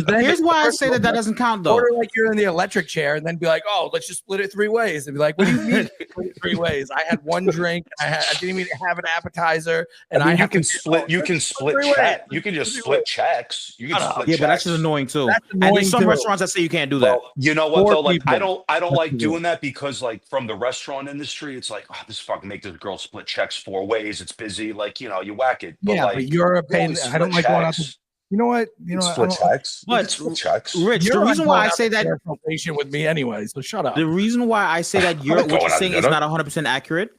Here's why I say that doesn't count, though. Order like you're in the electric chair and then be like, oh, let's just split it 3 ways. And be like, what do you mean split it 3 ways? I had 1 drink. I didn't even have an appetizer. And you can split check. You can just split checks. You can split checks. But that's just annoying too. And there's some restaurants that say you can't do that. Well, you know what though? Like I don't like doing that because like from the restaurant industry, it's like, oh, this fucking make this girl split checks 4 ways. It's busy. Like, you whack it. But but you're a pain. I don't like going out to You know what? You know Split what? checks. But Split checks. Rich, You're the not reason going why I out say to that share probation with me anyway, so shut up. the reason why I say that I'm not what you're going out to saying is dinner. not 100% accurate.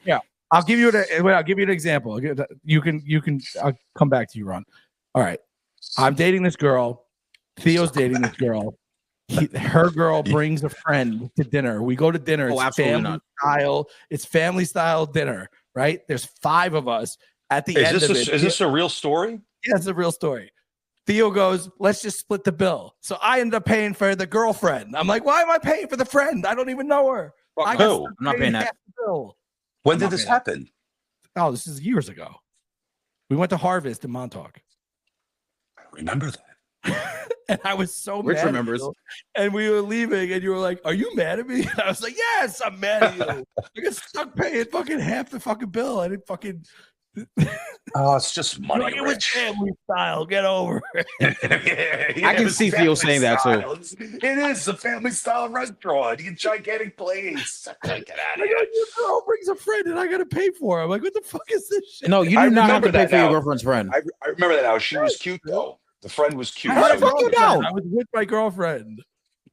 I'll give you an example. You can. I'll come back to you, Ron. All right. I'm dating this girl. Theo's dating this girl. Her girl brings a friend to dinner. We go to dinner. It's absolutely family not. style. It's family style dinner, right? There's 5 of us. At the end of it, Is this a real story? yeah, it's a real story. Theo goes, let's just split the bill. So I end up paying for the girlfriend. I'm like, why am I paying for the friend? I don't even know her. I got Who? stuck I'm not paying that. half the bill. When I'm did not this paying happen? Oh, this is years ago. We went to Harvest in Montauk. I remember that. And I was so Rich mad remembers. at you. And we were leaving, and you were like, "Are you mad at me?" And I was like, "Yes, I'm mad at you. I got stuck paying fucking half the fucking bill. I didn't fucking." Oh, it's just money, Like, it was Rich. family style. Get over it. I can see Theo saying that too. It is a family style restaurant. You get gigantic plates. Get out of Like, here. your girl brings a friend, and I gotta pay for her. I'm like, what the fuck is this shit? No, you I do not have remember to pay that for your now. girlfri's friend. I remember that now. She was cute though. The friend was cute. How the fuck you know? I was with my girlfriend.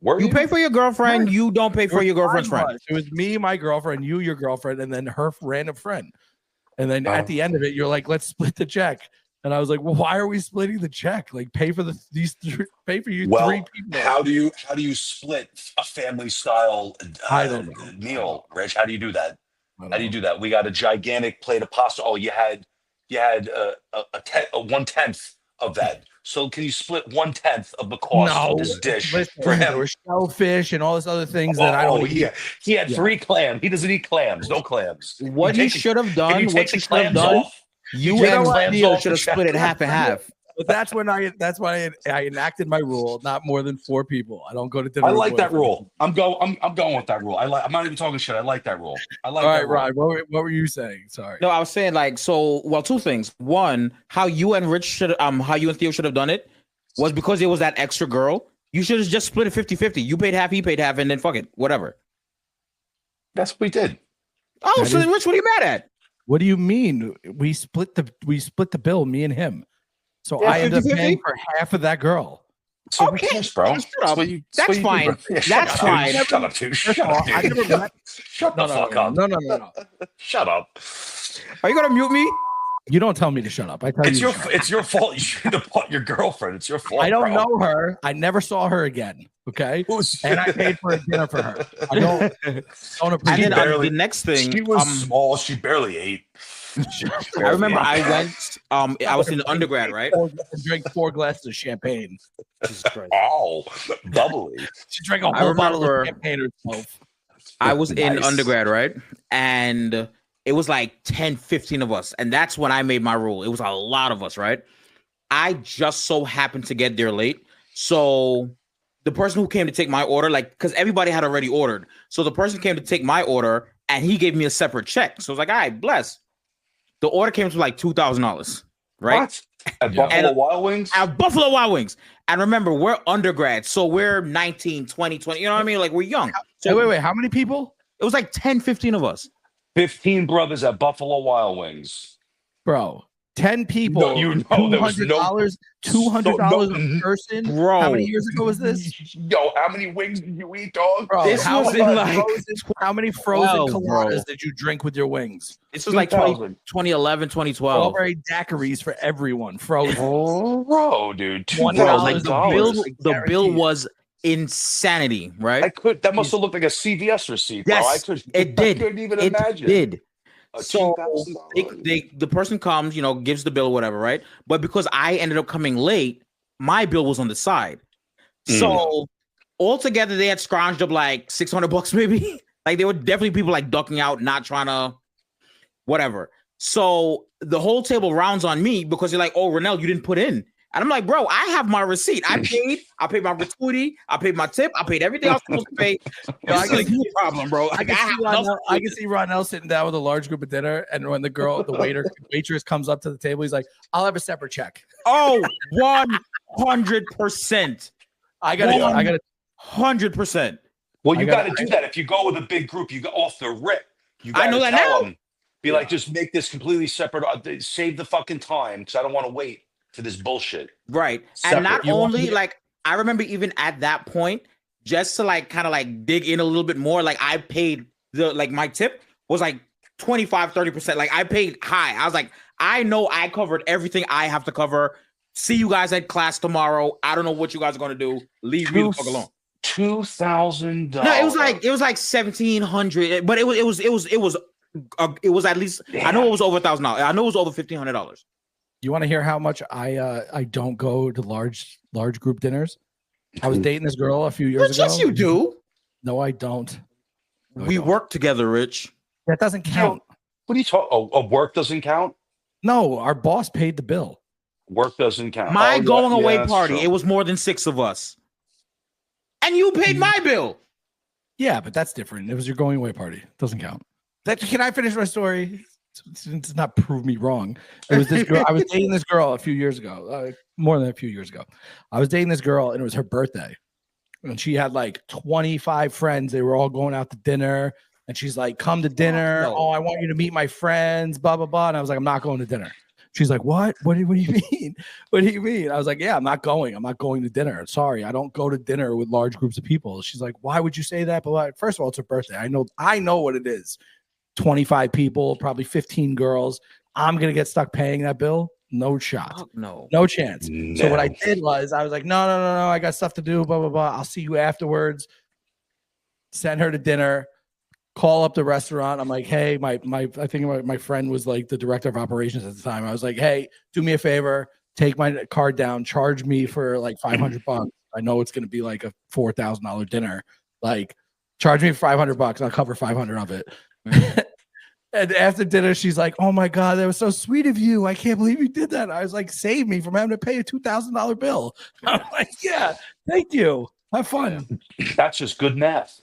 Were You pay for your girlfriend, you don't pay for your girlfriend's Mine friend. was. It was me, my girlfriend, you, your girlfriend, and then her random friend. And then at the end of it, you're like, let's split the check. And I was like, well, why are we splitting the check? Like, pay for pay for you 3 people. How do you split a family style I don't know. meal, Rich? How do you do that? I don't How do you know. do that? We got a gigantic plate of pasta. Oh, you had a 1/10 of that. So can you split 1/10 of the cost of this dish listen, for there him? were shellfish and all this other things that I don't. Yeah, he had 3 clams. He doesn't eat clams. No clams. What you should have done, what you should have done, you You know and what? Theo should have split it half and half. But that's why I enacted my rule: not more than 4 people. I don't go to dinner. I with like more that than 4 rule. I'm going with that rule. I'm not even talking shit. I like that rule. I like All that right, rule. Ryan. What were you saying? Sorry. No, I was saying like well, 2 things. One, how you and Theo should have done it was because there was that extra girl. You should have just split it 50-50. You paid half, he paid half, and then fuck it, whatever. That's what we did. Oh, so Rich, what are you mad at? What do you mean? We split the bill, me and him. So I ended up paying for half of that girl. So Okay. who cares, bro? Shut up. That's fine. That's fine. Shut up, dude. Shut up, dude. I never met. Shut the fuck up. No. Shut up. Are you gonna mute me? You don't tell me to shut up. I tell It's you. your fault. You should have bought your girlfriend. It's your fault. I don't bro. know her. I never saw her again. Okay, and I paid for a dinner for her. I don't And appreciate. then the next thing, She was small. She barely ate. I remember I went. I was in undergrad, right? Drank 4 glasses of champagne. Jesus Christ. Oh, bubbly. She drank a I whole bottle remember- of champagne herself. I was in Nice. undergrad, right? And it was like 10, 15 of us. And that's when I made my rule. It was a lot of us, right? I just so happened to get there late. So the person who came to take my order, like, because everybody had already ordered. So the person came to take my order and he gave me a separate check. So I was like, all right, bless. The order came to like $2,000, right? What? At Buffalo Wild Wings? At Buffalo Wild Wings. And remember, we're undergrads. So we're 19, 20. You know what I mean? Like, we're young. So Wait. How many people? It was like 10, 15 of us. 15 brothers at Buffalo Wild Wings. Bro, 10 people. No, you know there was no $200 a person. Bro. How many years ago was this? Yo, how many wings did you eat, dog? Bro, This was in like how many frozen 12, coladas bro. did you drink with your wings? This was like 2011, 2012. Strawberry daiquiris for everyone. Frozen. Oh, bro, dude. $20 Bro, like $2,000. the bill was insanity, right? That must have looked like a CVS receipt, bro. Yes, it did. I couldn't even It imagine. did. A So $2,000. the person comes, gives the bill, whatever, right? But because I ended up coming late, my bill was on the side. So altogether, they had scrounged up like $600 maybe. Like there were definitely people like ducking out, not trying to, whatever. So the whole table rounds on me because they're like, "Oh, Ronell, you didn't put in." And I'm like, "Bro, I have my receipt. I paid my gratuity. I paid my tip. I paid everything I was supposed to pay." I can see- no problem, bro. I can see Ronell sitting down with a large group of dinner, and when the waitress comes up to the table, he's like, "I'll have a separate check." Oh, 100%. I gotta 100%. Well, you got to do that. If you go with a big group, you go off the rip. You I know gotta that tell now. them, be like, just make this completely separate. Save the fucking time because I don't want to wait. for this bullshit. Right. Separate. And not You want only me- like I remember even at that point, just to like kind of like dig in a little bit more, like I paid my tip was like 25-30%. Like I paid high. I was like, I know I covered everything I have to cover. See you guys at class tomorrow. I don't know what you guys are gonna do. Leave me the fuck alone. $2,000. No, it was like 1,700, but it was at least I know it was over $1,000. I know it was over $1,500. You want to hear how much I don't go to large group dinners? I was dating this girl a few years ago. Yes, you do. No, I don't. No, I We don't. work together, Rich. That doesn't count. What are you talking? Oh, work doesn't count. No, our boss paid the bill. Work doesn't count. My going away that's party, true. it was more than 6 of us. And you paid my bill. Yeah, but that's different. It was your going away party. Doesn't count. Can I finish my story? To not prove me wrong. It was this girl. I was dating this girl a few years ago, more than a few years ago. I was dating this girl, and it was her birthday. And she had like 25 friends. They were all going out to dinner. And she's like, come to dinner. Oh, I want you to meet my friends, blah, blah, blah. And I was like, I'm not going to dinner. She's like, what? What do you mean? What do you mean? I was like, yeah, I'm not going. I'm not going to dinner. Sorry, I don't go to dinner with large groups of people. She's like, why would you say that? But first of all, it's her birthday. I know what it is. 25 people, probably 15 girls. I'm going to get stuck paying that bill. No shot. No chance. No. So what I did was I was like, no. I got stuff to do, blah, blah, blah. I'll see you afterwards. Send her to dinner. Call up the restaurant. I'm like, hey, I think my friend was like the director of operations at the time. I was like, hey, do me a favor, take my card down, charge me for like $500. I know it's going to be like a $4,000 dinner. Like, charge me $500. I'll cover 500 of it. And after dinner, she's like, oh my God, that was so sweet of you. I can't believe you did that. I was like, save me from having to pay a $2,000 bill. I'm like, yeah, thank you. Have fun. That's just good math.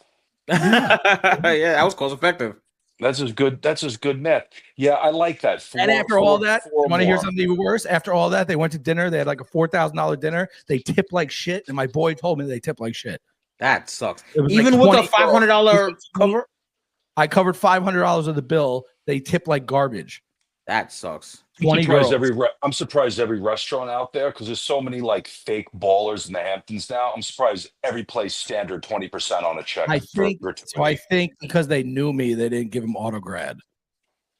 Yeah, that was cost effective. That's just good math. Yeah, I like that. And after all that, you want to hear something even worse? After all that, they went to dinner. They had like a $4,000 dinner. They tipped like shit. And my boy told me they tipped like shit. That sucks. Even with a $500 cover? I covered $500 of the bill. They tip like garbage. That sucks. 20 girls. I'm surprised every restaurant out there, because there's so many like fake ballers in the Hamptons now. I'm surprised every place standard 20% on a check. I think because they knew me, they didn't give him autograd,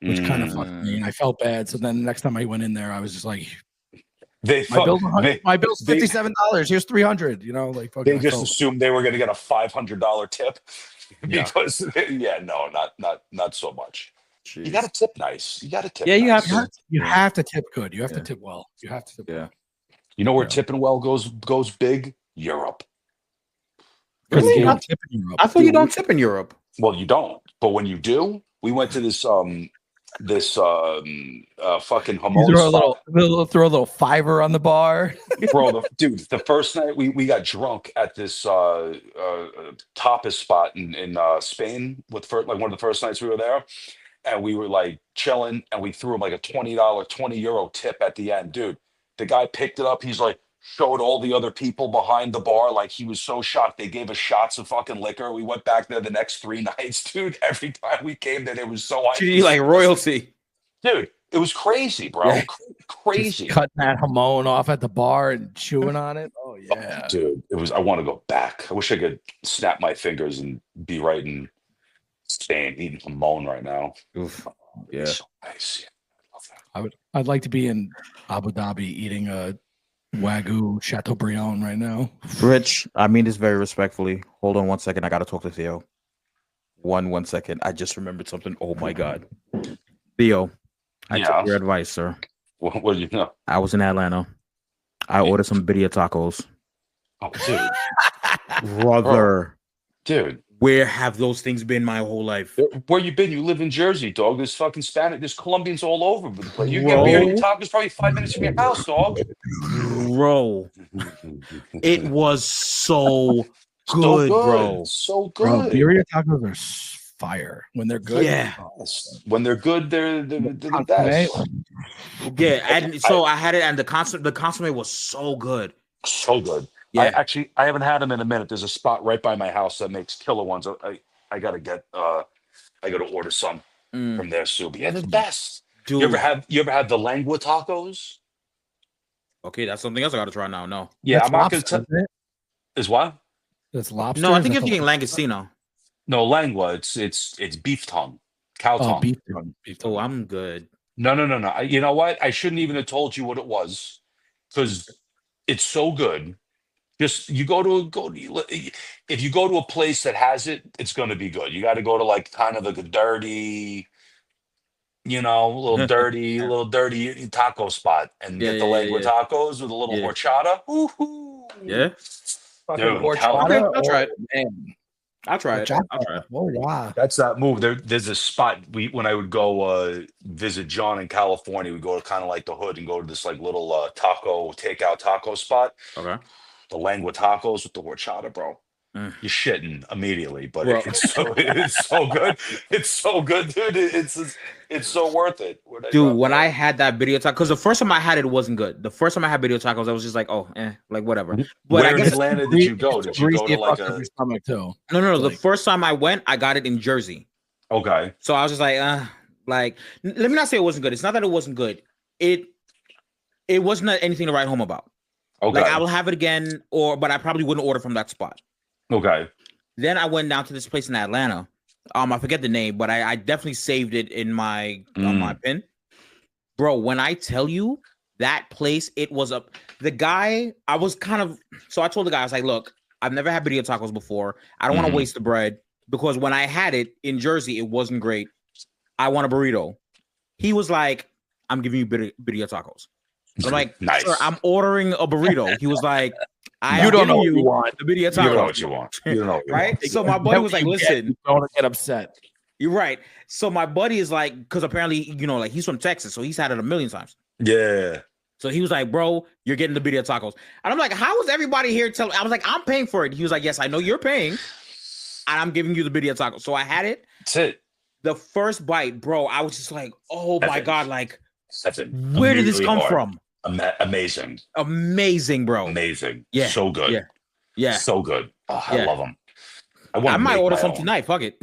which kind of fucked me. And I felt bad. So then the next time I went in there, I was just like, my bill's $57. Here's $300. You know, like they just assumed they were going to get a $500 tip because not so much. Jeez. You got to tip nice. You got to tip. Yeah, you nice. have to tip good. You have to tip well. You have to tip well. You know where tipping well goes big? Europe. Really? I thought you don't tip in Europe. Well, you don't. But when you do, we went to this fucking hamon. Throw a little fiver on the bar. Bro, the first night we got drunk at this tapas spot in Spain with like one of the first nights we were there. And we were like chilling, and we threw him like a €20 tip at the end. Dude, the guy picked it up. He's like, showed all the other people behind the bar. Like, he was so shocked. They gave us shots of fucking liquor. We went back there the next 3 nights, dude. Every time we came there, it was so like royalty. Dude, it was crazy, bro. Yeah. Crazy. Just cutting that hamon off at the bar and chewing on it. Oh, yeah. Oh, dude, I want to go back. I wish I could snap my fingers and be right in Spain eating hamon right now. Oof. Yeah. So nice. I love that. I'd like to be in Abu Dhabi eating a Wagyu Chateaubriand right now. Rich, I mean this very respectfully. Hold on 1 second. I got to talk to Theo. One second. I just remembered something. Oh my God. Theo, I took your advice, sir. What did you know? I was in Atlanta. I ordered some birria tacos. Oh, dude. Brother. Dude. Where have those things been my whole life? Where you been? You live in Jersey, dog. There's fucking Spanish. There's Colombians all over the place. You get birria tacos probably 5 minutes from your house, dog. Bro. It was so good, bro. So good. Bro, birria tacos are fire when they're good. Yeah. When they're good, they're the best. Yeah, and so I had it, and the consomme was so good. So good. Yeah. I haven't had them in a minute. There's a spot right by my house that makes killer ones. I gotta order some from there soon. But yeah, the best. Dude. You ever had the lengua tacos? Okay, that's something else I got to try now. No. Yeah, That's I'm not gonna lobster, tell. isn't it? Is what? That's lobster. No, I Is think that you're the- thinking Langostino. No, lengua. It's beef tongue, cow Oh, tongue. beef tongue. Beef tongue. Oh, I'm good. No. You know what? I shouldn't even have told you what it was because it's so good. Just you if you go to a place that has it, it's going to be good. You got to go to like kind of like a dirty, little dirty taco spot and Yeah, get the yeah, lengua yeah. tacos with a little Yeah. horchata. Woo-hoo. Yeah. Fucking Dude, I'm telling Okay, you. I'll try it. Man. I'll try it. Horchata. I'll try it. Oh wow. That's that move. There's a spot when I would go visit John in California, we go to kind of like the hood and go to this like little takeout taco spot. Okay. The lengua tacos with the horchata, bro. Mm. You're shitting immediately, but Bro. it's so good. It's so good, dude. It's so worth it. Dude, when I had that video taco, because the first time I had it wasn't good. The first time I had video tacos, I was just like, oh, like whatever. But where I in guess Atlanta did you go? Did you go to like a? stomach too? no. The Like- first time I went, I got it in Jersey. Okay. So I was just like, let me not say it wasn't good. It's not that it wasn't good. It wasn't anything to write home about. Okay. Like I will have it again, but I probably wouldn't order from that spot. Okay. Then I went down to this place in Atlanta. I forget the name, but I definitely saved it in my on my pin. Bro, when I tell you that place, it was the guy. I was so I told the guy, I was like, look, I've never had video tacos before. I don't want to waste the bread because when I had it in Jersey, it wasn't great. I want a burrito. He was like, I'm giving you video tacos. I'm like, nice. Sir, I'm ordering a burrito. He was like, You don't know what you want. the video tacos. You don't know what you want. You don't know what you Right? want. So my buddy was like, listen. You don't get upset. You're right. So my buddy is like, because apparently, like he's from Texas, so he's had it a million times. Yeah. So he was like, bro, you're getting the video tacos. And I'm like, how is everybody here telling? I was like, I'm paying for it. He was like, yes, I know you're paying. And I'm giving you the video tacos. So I had it. That's it. The first bite, bro, I was just like, oh my God, like, That's it. Where did this come from? Amazing. Amazing, bro. Amazing. Yeah. So good. Yeah. Yeah. So good. Oh, I Yeah. love them. I might order some tonight. Fuck it.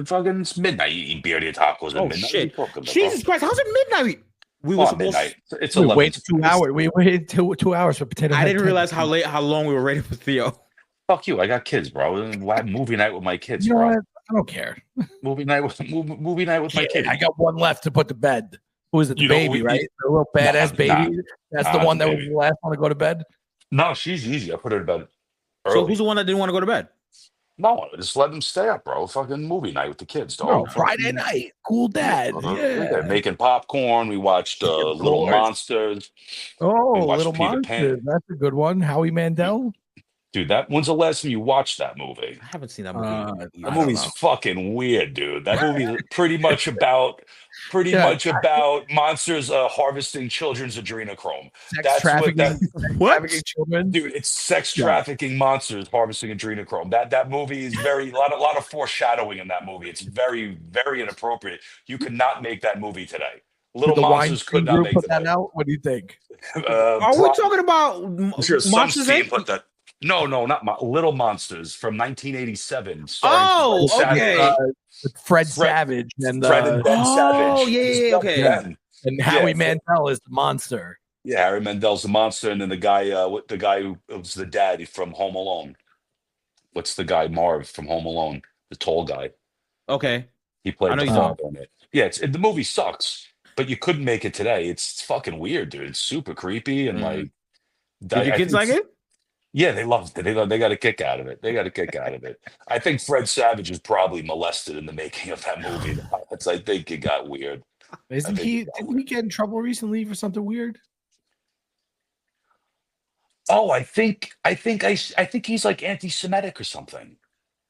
Fucking it's midnight. You eat birria tacos at Oh, midnight. shit. What are you talking about, Jesus Christ. How's it midnight? We bro? were Oh, supposed midnight. It's We 11. waited 2 hours. We waited 2 hours for potato. I head didn't realize tenders. how long we were waiting for Theo. Fuck you. I got kids, bro. Movie night with my kids, You know bro. what? I don't care. Movie night with my kids. I got one left to put to bed. Who is it? The You know, baby, right? The little badass baby. That's the nah, one that was baby. the last one to go to bed. No, she's easy. I put her to bed early. So who's the one that didn't want to go to bed? No, just let them stay up, bro. Fucking movie night with the kids, dog. No, Friday night. Cool dad. Yeah. Making popcorn. We watched Little Lord. Monsters. Oh, We watched Little Peter Monsters. Pan. That's a good one. Howie Mandel. Dude, when's the last time you watched that movie? I haven't seen that movie. I That don't movie's know. fucking weird, dude. That movie's pretty much about monsters harvesting children's adrenochrome. Sex That's trafficking. What? Trafficking children. Dude, it's sex trafficking monsters harvesting adrenochrome. That movie is a lot of foreshadowing in that movie. It's very, very inappropriate. You could not make that movie today. Little Did the Monsters Weinstein could not group make put that. that out? What do you think? Are we talking about Monsters Some Inc? put that. No, not Little Monsters from 1987. Oh, starring Fred okay. Savage. With Fred Savage and Fred and Ben Oh, Savage. yeah, okay. Ben. and Howie Yeah. Mandel is the monster. Yeah, Harry Mandel's the monster, and then the guy who was the dad from Home Alone. What's the guy Marv from Home Alone? The tall guy. Okay. He played I know the you father in it. Yeah, the movie sucks, but you couldn't make it today. It's fucking weird, dude. It's super creepy and like. Did your kids like it? Yeah, they loved it. They got a kick out of it. I think Fred Savage was probably molested in the making of that movie. I think it got weird. Didn't he get in trouble recently for something weird? Oh, I think he's like anti-Semitic or something.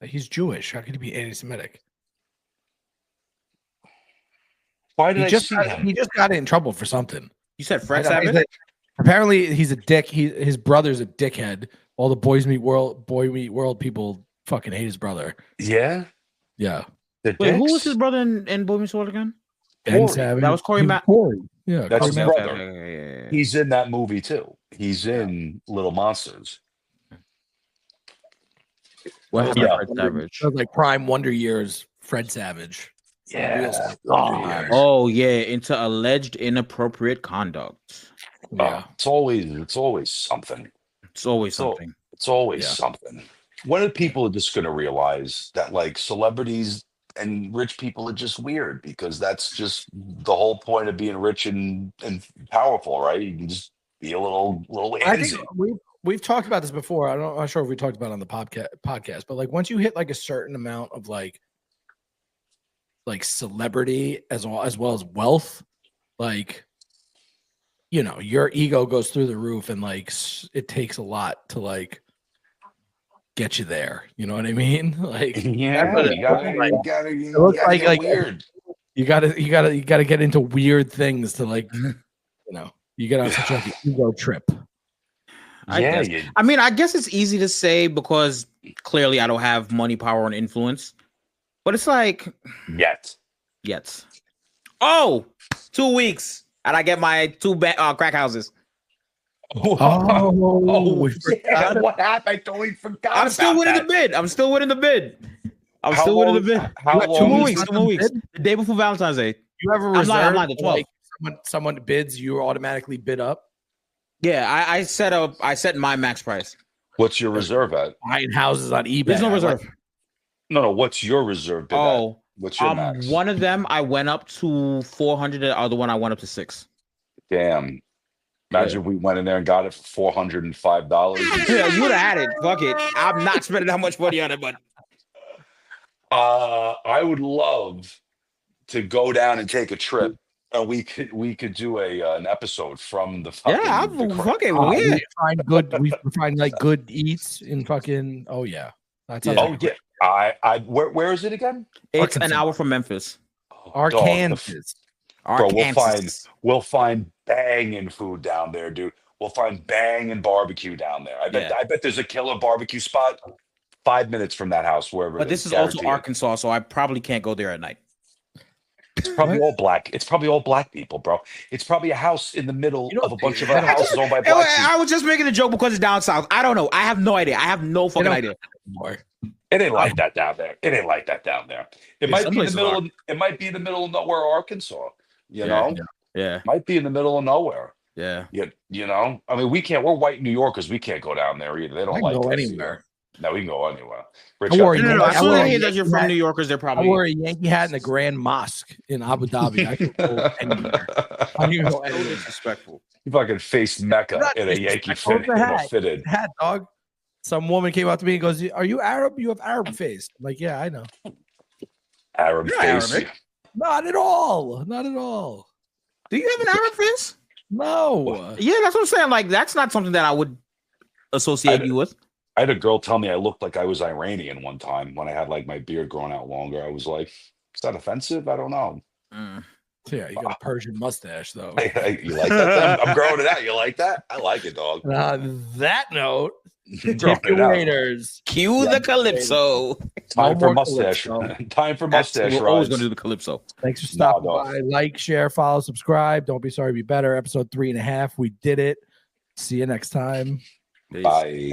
He's Jewish. How could he be anti-Semitic? Why did He I just see got, that? he just got in trouble for something. You said Fred I know, Savage? Apparently, he's a dick. His brother's a dickhead. All the Boy Meet World people fucking hate his brother. Yeah. Yeah. The Wait, who dicks? was his brother in Boy Meets World again? Ben Corey. Savage. That was Corey Corey. Yeah. That's Corey his Mathis. brother. He's in that movie too. He's in Little Monsters. What happened Yeah. to Fred Savage? That was like prime Wonder Years. Fred Savage. Yeah. Wonder Years. Oh, yeah, into alleged inappropriate conduct. Yeah. It's always something. It's always So something. it's always Yeah. something. When are people just going to realize that like celebrities and rich people are just weird because that's just the whole point of being rich and powerful, right? You can just be a little I think handsy. we've talked about this before. I'm not sure if we talked about it on the podcast, but like once you hit like a certain amount of like celebrity as well as wealth, like your ego goes through the roof, and like it takes a lot to like get you there. You know what I mean? Like Yeah, you gotta get like weird. you gotta get into weird things to like you get on such like an ego trip. I guess. I mean, I guess it's easy to say because clearly I don't have money, power, and influence. But it's like yet. Oh, 2 weeks, and I get my 2 crack houses. Oh, yeah, what happened? I totally forgot. I'm still winning the bid. I'm still winning the bid. How long? 2 more weeks. 2 more weeks. The day before Valentine's Day. You ever reserve? I'm not the 12th. Like someone bids, you automatically bid up. Yeah, I set my max price. What's your reserve at? Buying houses on eBay. There's no reserve. No. What's your reserve bid at? What's your max? One of them I went up to 400. The other one I went up to 6. Damn. Imagine if we went in there and got it for $405. Yeah, you would have had it. Fuck it. I'm not spending that much money on it, but I would love to go down and take a trip. And we could do an episode from the fucking. Yeah, we find like good eats in fucking. Oh yeah, that's yeah. Where is it again? It's Arkansas. An hour from Memphis. Arkansas. Bro, we'll find banging food down there, dude. We'll find banging barbecue down there. I bet there's a killer barbecue spot 5 minutes from that house, wherever. But this is also Arkansas, so I probably can't go there at night. It's probably all black. It's probably all black people, bro. It's probably a house in the middle of a bunch of other houses owned by black people. I was just making a joke because it's down south. I don't know. I have no idea. I have no fucking idea. It ain't like that down there. It might be in the middle. It might be in the middle of nowhere, Arkansas. You know? Yeah. Might be in the middle of nowhere. Yeah. You know? I mean, we can't. We're white New Yorkers. We can't go down there either. They don't like go us anywhere. Either. No, we can go anywhere. Rich, no. As soon as I hear that you're from New Yorkers, they're probably. I wear a Yankee hat in the Grand Mosque in Abu Dhabi. I can go anywhere. I can go anywhere. Disrespectful. You fucking faced Mecca in a Yankee fitted hat, dog. Some woman came up to me and goes, "Are you Arab? You have Arab face." I'm like, "Yeah, I know." Arab face. Arabic. Not at all. Not at all. Do you have an Arab face? No. Yeah, that's what I'm saying. Like, that's not something that I would associate you with. I had a girl tell me I looked like I was Iranian one time when I had like my beard growing out longer. I was like, is that offensive? I don't know. Yeah, you got a Persian mustache though. You like that? I'm growing it out. You like that? I like it, dog. On that note, tip your waiters. Cue the calypso. Time for mustache. Time for mustache. We're always gonna do the calypso. Thanks for stopping by. Like, share, follow, subscribe. Don't be sorry, be better. Episode 3.5. We did it. See you next time. Bye.